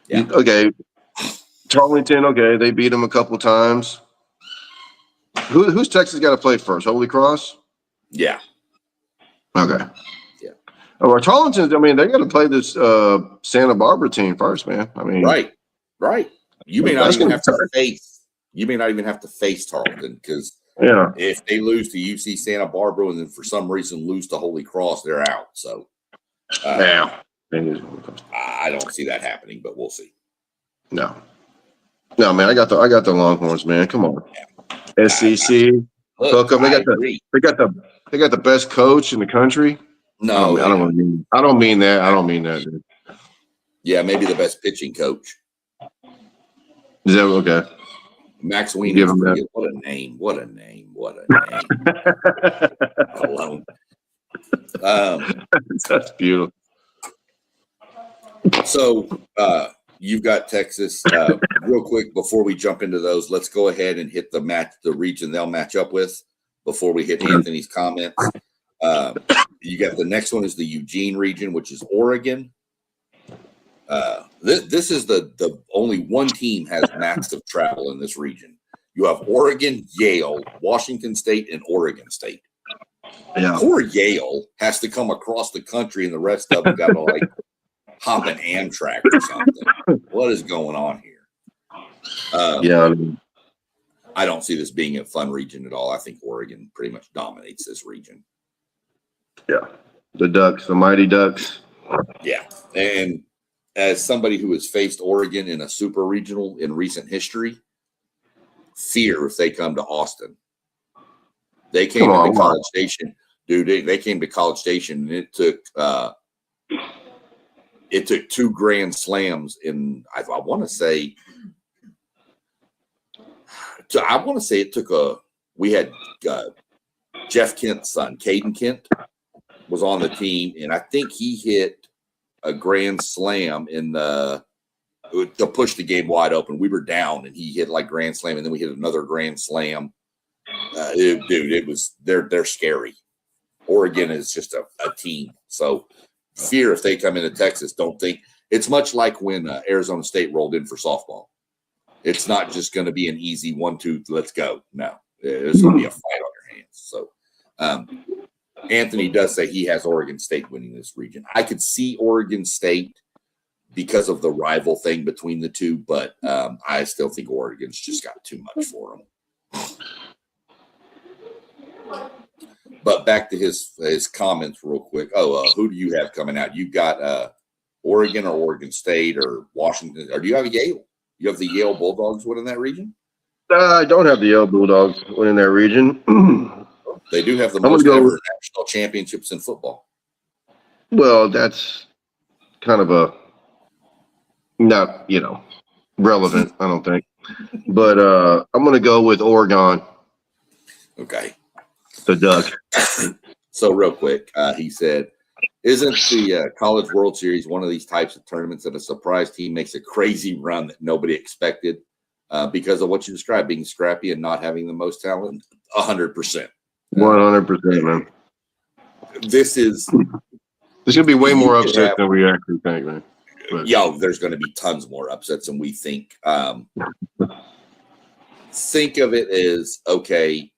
Yeah. Okay. Tarleton, okay, they beat them a couple times. Who's Texas got to play first? Holy Cross? Yeah. Okay. Yeah. Oh, Tarleton, I mean, they got to play this Santa Barbara team first, man. I mean, right. You may not even have to face. You may not even have to face Tarleton because if they lose to UC Santa Barbara and then for some reason lose to Holy Cross, they're out. So, I don't see that happening, but we'll see. No, man, I got the Longhorns, man. Come on, SEC. Hook 'em. They got the best coach in the country. No, I don't mean that. Dude. Yeah, maybe the best pitching coach. Is that okay? Max Wiener. What a name! Alone. That's beautiful. So you've got Texas. Real quick before we jump into those, let's go ahead and hit the region they'll match up with before we hit Anthony's comments. You got the next one is the Eugene region, which is Oregon. This is the only one team has massive travel in this region. You have Oregon, Yale, Washington State, and Oregon State. Yeah. Poor Yale has to come across the country, and the rest of them got to like hop an Amtrak or something. What is going on here? I don't see this being a fun region at all. I think Oregon pretty much dominates this region. Yeah. The mighty Ducks. Yeah. And as somebody who has faced Oregon in a super regional in recent history, fear if they come to Austin. They came to College Station. Dude, they came to College Station, and it took 2 grand slams in, I want to say it took we had Jeff Kent's son, Caden Kent, was on the team, and I think he hit a grand slam to push the game wide open. We were down, and he hit like grand slam, and then we hit another grand slam. They're scary. Oregon is just a team. So fear if they come into Texas. Don't think it's much like when Arizona State rolled in for softball. It's not just going to be an easy 1-2, let's go. No, there's going to be a fight on your hands. So Anthony does say he has Oregon State winning this region. I could see Oregon State because of the rival thing between the two, but I still think Oregon's just got too much for them. But back to his comments real quick. Who do you have coming out? You got Oregon or Oregon State or Washington, or do you have Yale? You have the Yale Bulldogs winning that region? I don't have the Yale Bulldogs winning that region. They do have the most ever national championships in football. Well, that's kind of a not, relevant, I don't think. But I'm going to go with Oregon. Okay. The Duck. So real quick, he said, isn't the College World Series one of these types of tournaments that a surprise team makes a crazy run that nobody expected because of what you described, being scrappy and not having the most talent? 100%. 100%, man. This is there's going to be way more upset than we actually think, man. There's going to be tons more upsets than we think. Think of it as, okay,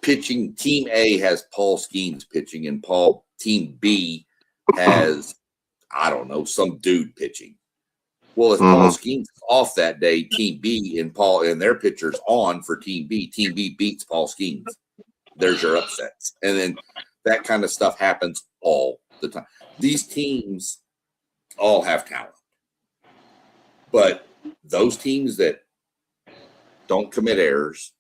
pitching, Team A has Paul Skeens pitching, and Team B has, I don't know, some dude pitching. Well, if Paul Skeens is off that day, Team B and their pitcher's on for Team B. Team B beats Paul Skeens. There's your upsets. And then that kind of stuff happens all the time. These teams all have talent. But those teams that don't commit errors,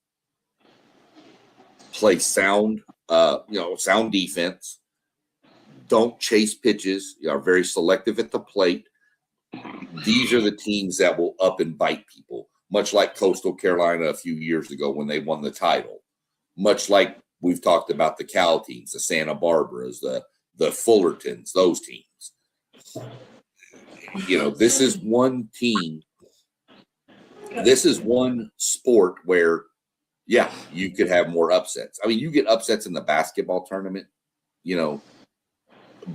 play sound defense, don't chase pitches, are very selective at the plate. These are the teams that will up and bite people, much like Coastal Carolina a few years ago when they won the title, much like we've talked about the Cal teams, the Santa Barbaras, the Fullertons, those teams. This is one team. This is one sport where, you could have more upsets. I mean, you get upsets in the basketball tournament,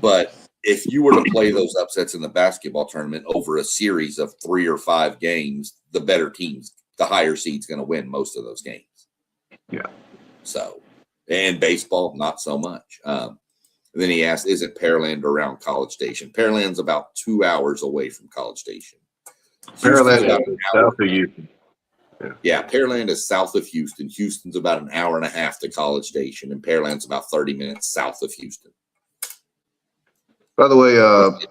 but if you were to play those upsets in the basketball tournament over a series of 3 or 5 games, the better teams, the higher seed's going to win most of those games. Yeah. So, and baseball, not so much. And then he asked, is it Pearland around College Station? Pearland's about 2 hours away from College Station. Pearland is south of Houston. Yeah, Pearland is south of Houston. Houston's about an hour and a half to College Station, and Pearland's about 30 minutes south of Houston. By the way,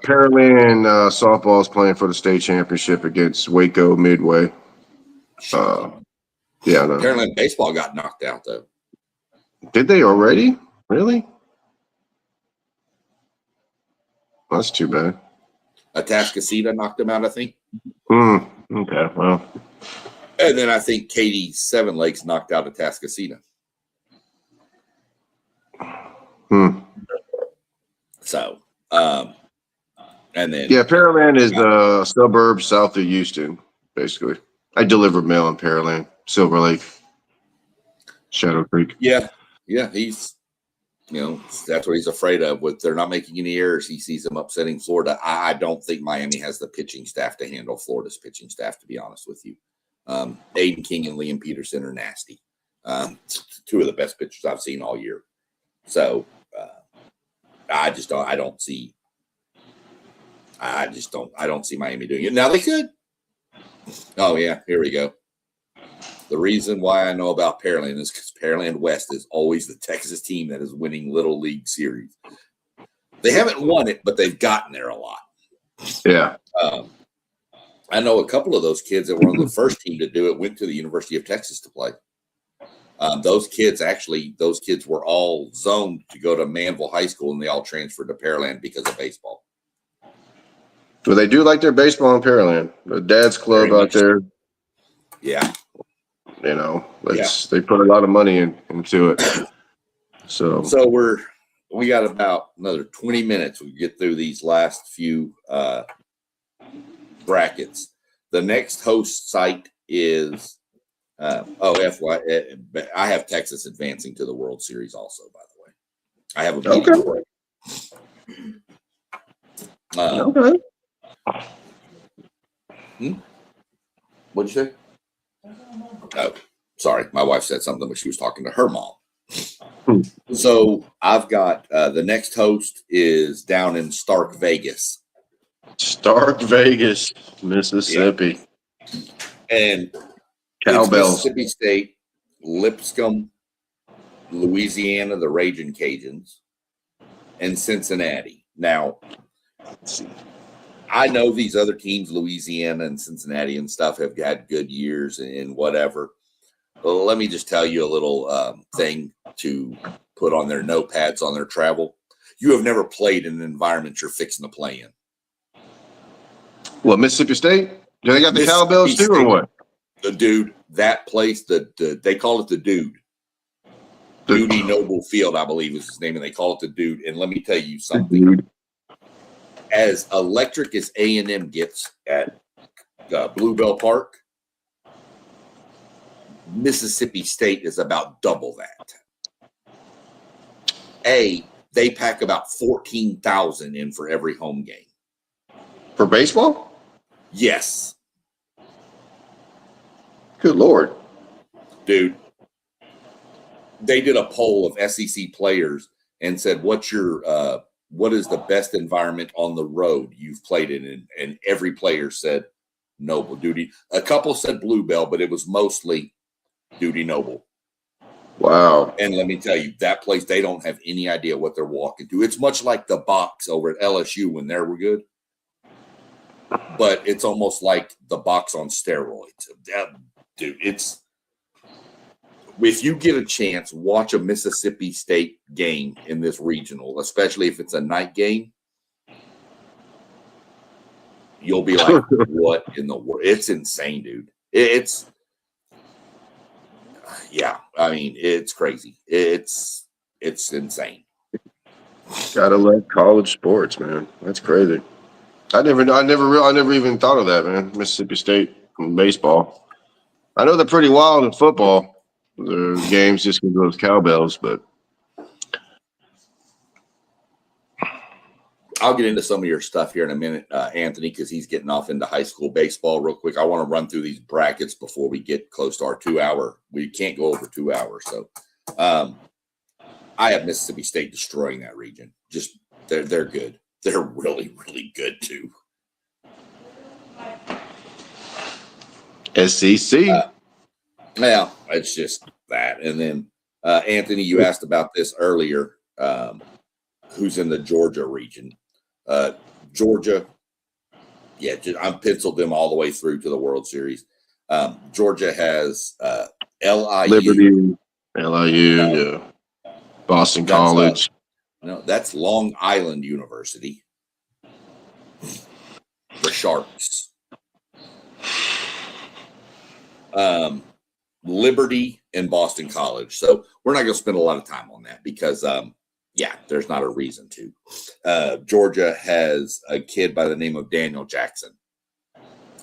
Pearland softball is playing for the state championship against Waco Midway. Yeah, no. Pearland baseball got knocked out, though. Did they already? Really? That's too bad. Atascocita knocked them out, I think. Okay, well. And then I think Katy Seven Lakes knocked out Atascocita. So, and then Pearland is a suburb south of Houston, basically. I deliver mail in Pearland, Silver Lake, Shadow Creek. Yeah, he's, that's what he's afraid of. With they're not making any errors, he sees them upsetting Florida. I don't think Miami has the pitching staff to handle Florida's pitching staff, to be honest with you. Aiden King and Liam Peterson are nasty. 2 of the best pitchers I've seen all year. So I don't see Miami doing it. Now they could. Oh yeah, here we go. The reason why I know about Pearland is because Pearland West is always the Texas team that is winning Little League Series. They haven't won it, but they've gotten there a lot. Yeah. I know a couple of those kids that were on the first team to do it went to the University of Texas to play. Those kids were all zoned to go to Manville High School, and they all transferred to Pearland because of baseball. Well, they do like their baseball in Pearland. The dad's club out there. Yeah. They put a lot of money into it. So we got about another 20 minutes. We get through these last few brackets. The next host site is FY. I have Texas advancing to the World Series also, by the way. I have a meeting for it. Okay. What'd you say? Oh, sorry. My wife said something, but she was talking to her mom. So I've got the next host is down in Stark Vegas. Mississippi. Yeah. And Cowbells. Mississippi State, Lipscomb, Louisiana, the Raging Cajuns, and Cincinnati. Now, I know these other teams, Louisiana and Cincinnati and stuff, have had good years and whatever. Well, let me just tell you a little thing to put on their notepads on their travel. You have never played in an environment you're fixing to play in. What, Mississippi State? Do they got the Cowbells too, or what? The dude, that place, they call it the Dude. Duty Noble Field, I believe is his name, and they call it the Dude. And let me tell you something. As electric as A&M gets at Bluebell Park, Mississippi State is about double that. They pack about 14,000 in for every home game. For baseball? Yes. Good Lord. Dude, they did a poll of SEC players and said, what is the best environment on the road you've played in? And every player said Noble. Duty. A couple said Bluebell, but it was mostly Duty Noble. Wow. And let me tell you, that place, they don't have any idea what they're walking to. It's much like the box over at LSU when they were good. But it's almost like the box on steroids. Dude, it's – if you get a chance, watch a Mississippi State game in this regional, especially if it's a night game. You'll be like, what in the world? It's insane, dude. It's – yeah, I mean, it's crazy. It's insane. Gotta love college sports, man. That's crazy. I never even thought of that, man. Mississippi State baseball. I know they're pretty wild in football. The games just because of those cowbells, but I'll get into some of your stuff here in a minute, Anthony, because he's getting off into high school baseball real quick. I want to run through these brackets before we get close to our 2 hour. We can't go over 2 hours. So I have Mississippi State destroying that region. Just they're good. They're really, really good too. SEC. Well, it's just that. And then Anthony, you asked about this earlier. Who's in the Georgia region? Georgia, yeah, I'm penciled them all the way through to the World Series. Georgia has LIU. Liberty, LIU, yeah. Boston College. No, that's Long Island University. The Sharks. Liberty and Boston College. So we're not going to spend a lot of time on that because there's not a reason to. Georgia has a kid by the name of Daniel Jackson.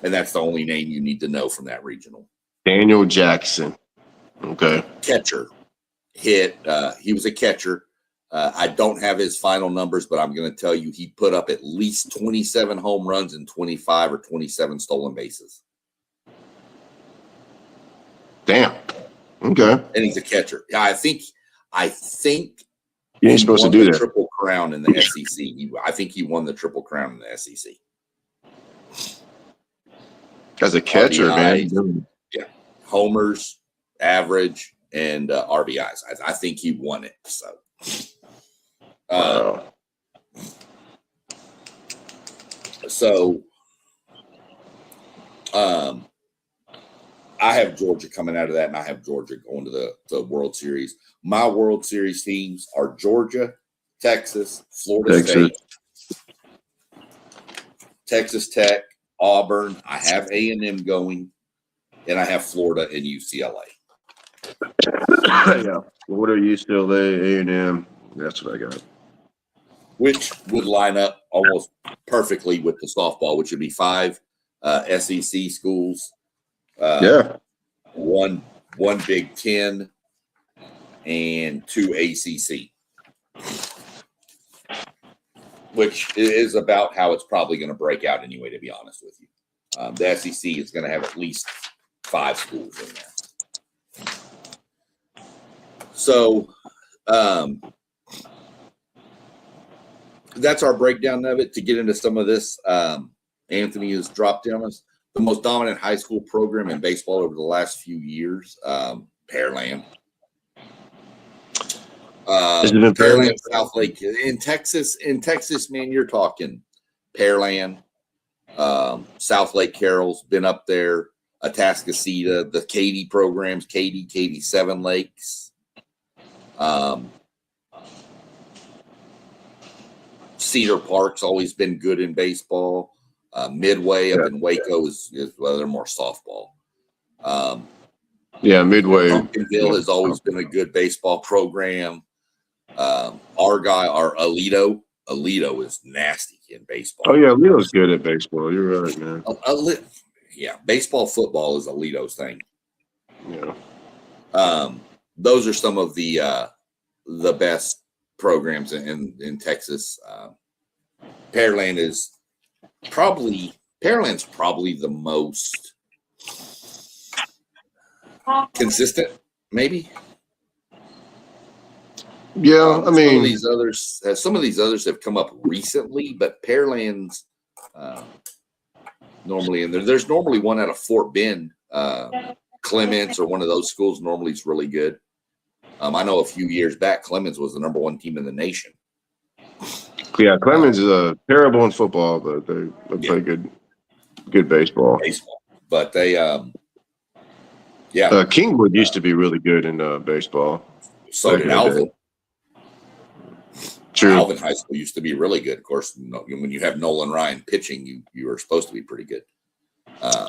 And that's the only name you need to know from that regional. Daniel Jackson. Okay. Catcher. He was a catcher. I don't have his final numbers, but I'm going to tell you he put up at least 27 home runs and 25 or 27 stolen bases. Damn. Okay. And he's a catcher. I think you ain't supposed to do that. Triple crown in the SEC. I think he won the Triple Crown in the SEC. As a catcher, RBIs, man. Yeah. Homers, average, and RBIs. I think he won it. So. Wow. I have Georgia coming out of that, and I have Georgia going to the World Series. My World Series teams are Georgia, Texas, Florida State, Texas Tech, Auburn. I have A&M going, and I have Florida and UCLA. Yeah, Florida, UCLA, A&M. That's what I got. Which would line up almost perfectly with the softball, which would be 5 SEC schools. One Big Ten and 2 ACC, which is about how it's probably going to break out anyway, to be honest with you. The SEC is going to have at least 5 schools in there. So that's our breakdown of it. To get into some of this, Anthony has dropped down us. The most dominant high school program in baseball over the last few years, Pearland. Pearland, South Lake. In Texas, man, you're talking Pearland, South Lake Carroll's been up there, Atascocita, the Katy programs, Katy 7 Lakes. Cedar Park's always been good in baseball. Midway up in Waco is they're more softball. Midway. Pumpkinville has always been a good baseball program. Argyle or Aledo is nasty in baseball. Oh yeah, Aledo's good at baseball. You're right, man. Baseball, football is Aledo's thing. Yeah. Those are some of the best programs in Texas. Pearland's probably the most consistent, maybe. Yeah, I mean, some of these others have come up recently, but Pearland's normally in there. There's normally one out of Fort Bend, Clements, or one of those schools. Normally, it's really good. I know a few years back, Clements was the number one team in the nation. Yeah, Clemens is terrible in football, but they play good baseball. But they, Kingwood used to be really good in baseball. So did Alvin. True. Alvin High School used to be really good. Of course, when you have Nolan Ryan pitching, you are supposed to be pretty good.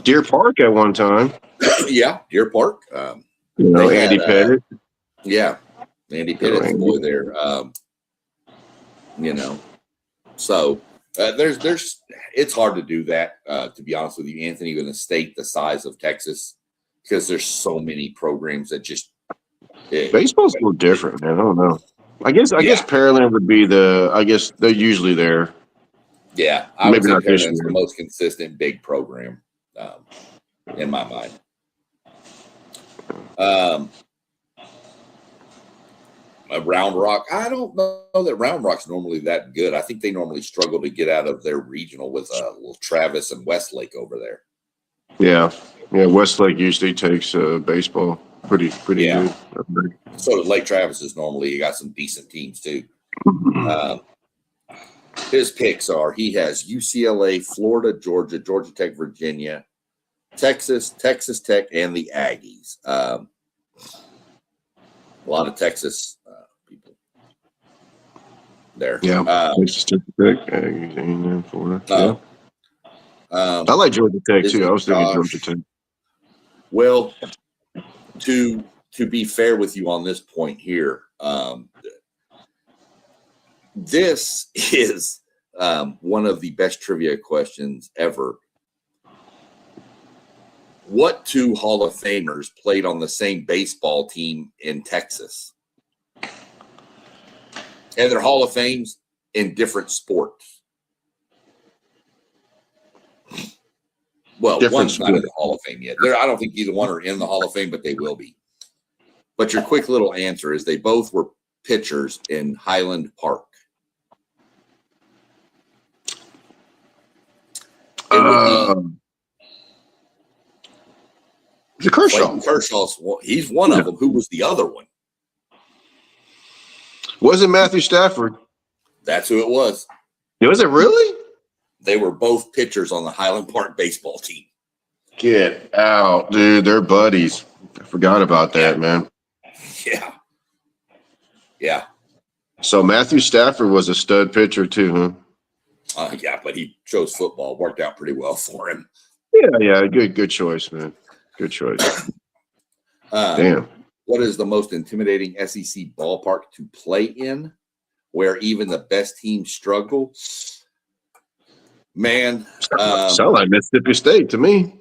Deer Park at one time. Yeah, Deer Park. Andy Pettit. Yeah, Andy Pettit's the boy there. So there's it's hard to do that, to be honest with you, Anthony, in a state the size of Texas, because there's so many programs that just baseball's a little different, man. I don't know. I guess Pearland would be they're usually there. Yeah, I would say Pearland's the most consistent big program, in my mind. Round Rock, I don't know that Round Rock's normally that good. I think they normally struggle to get out of their regional with little Travis and Westlake over there. Yeah, Westlake usually takes baseball pretty good. So Lake Travis is normally, you got some decent teams too. His picks are, he has UCLA, Florida, Georgia, Georgia Tech, Virginia, Texas, Texas Tech, and the Aggies. A lot of Texas people there. Yeah, Texas Tech, Aggies, and Florida. I like Georgia Tech too. I was thinking Georgia Tech. Well, to be fair with you on this point here, this is one of the best trivia questions ever. What two Hall of Famers played on the same baseball team in Texas? And they're Hall of Fames in different sports. Well, one's not in the Hall of Fame yet. I don't think either one are in the Hall of Fame, but they will be. But your quick little answer is they both were pitchers in Highland Park. The Kershaw. Kershaw's, he's one of them. Who was the other one? Wasn't Matthew Stafford? That's who it was. Was it really? They were both pitchers on the Highland Park baseball team. Get out, dude. They're buddies. I forgot about that, man. Yeah. So Matthew Stafford was a stud pitcher too, huh? Yeah, but he chose football. Worked out pretty well for him. Yeah. Good choice, man. Good choice. Damn. What is the most intimidating SEC ballpark to play in, where even the best teams struggle? Man, sound like Mississippi State to me.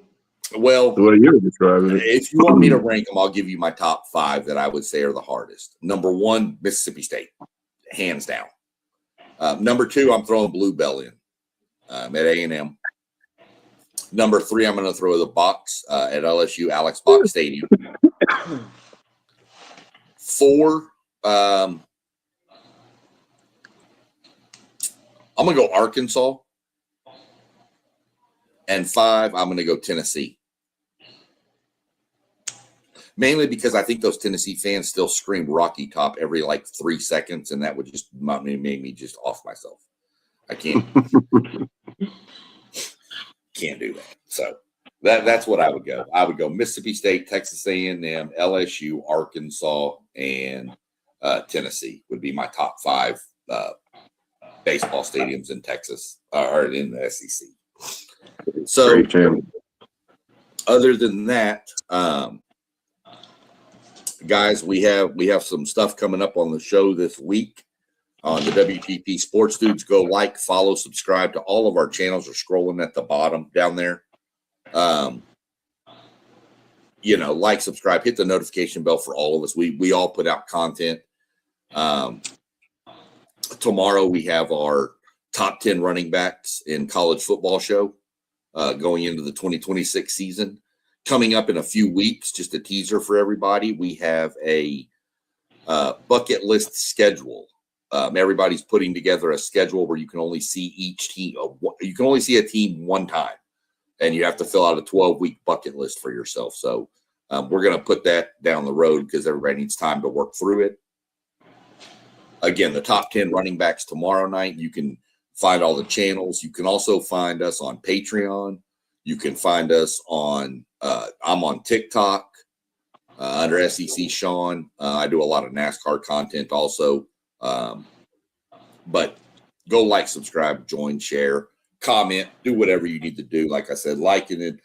Well, what are you describing? If you want me to rank them, I'll give you my top 5 that I would say are the hardest. Number 1, Mississippi State, hands down. Number 2, I'm throwing Blue Bell in at A&M. Number 3, I'm going to throw the Box at LSU, Alex Box Stadium. 4, I'm going to go Arkansas. And 5, I'm going to go Tennessee. Mainly because I think those Tennessee fans still scream Rocky Top every 3 seconds, and that would just make me just off myself. I can't do that. So that's what I would go. I would go Mississippi State, Texas A&M, LSU, Arkansas, and Tennessee would be my top 5 baseball stadiums in Texas or in the SEC. So, other than that, guys, we have some stuff coming up on the show this week on the WTP Sports Dudes. Go like, follow, subscribe to all of our channels. Are scrolling at the bottom down there. Like, subscribe, hit the notification bell for all of us. We all put out content. Tomorrow we have our top 10 running backs in college football show. Going into the 2026 season. Coming up in a few weeks, just a teaser for everybody, we have a bucket list schedule. Everybody's putting together a schedule where you can only see each team. You can only see a team one time. and you have to fill out a 12-week bucket list for yourself. So we're going to put that down the road because everybody needs time to work through it. Again, the top 10 running backs tomorrow night. You can find all the channels. You can also find us on Patreon. You can find us on, I'm on TikTok under SEC Sean. I do a lot of NASCAR content also. But go like, subscribe, join, share, comment, do whatever you need to do. Like I said, liking and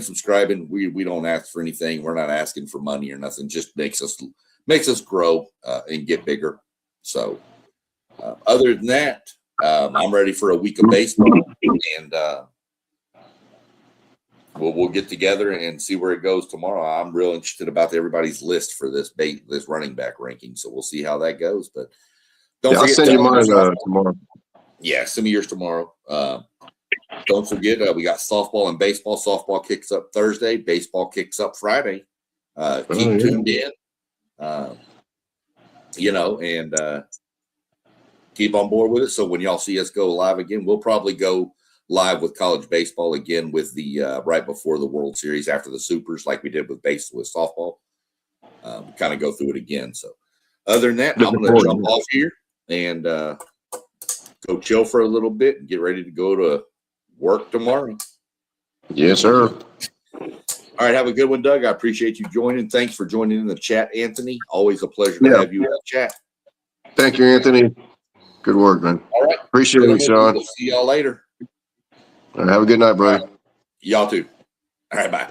subscribing. We don't ask for anything. We're not asking for money or nothing. Just makes us grow and get bigger. So other than that, I'm ready for a week of baseball, and we'll get together and see where it goes tomorrow. I'm real interested about everybody's list for this running back ranking. So we'll see how that goes. But don't forget, I'll send you mine tomorrow. Yeah, send me yours tomorrow. Don't forget, we got softball and baseball. Softball kicks up Thursday. Baseball kicks up Friday. Keep tuned in. And keep on board with it. So when y'all see us go live again, we'll probably go live with college baseball again with the right before the World Series after the Supers, like we did with softball. Kind of go through it again. So other than that, I'm going to jump off here and go chill for a little bit and get ready to go to work tomorrow. Yes, sir. All right, have a good one, Doug. I appreciate you joining. Thanks for joining in the chat, Anthony. Always a pleasure to have you in the chat. Thank you, Anthony. Good work, man. All right. Appreciate it, Sean. We'll see y'all later. All right, have a good night, brother. Right. Y'all too. All right, bye.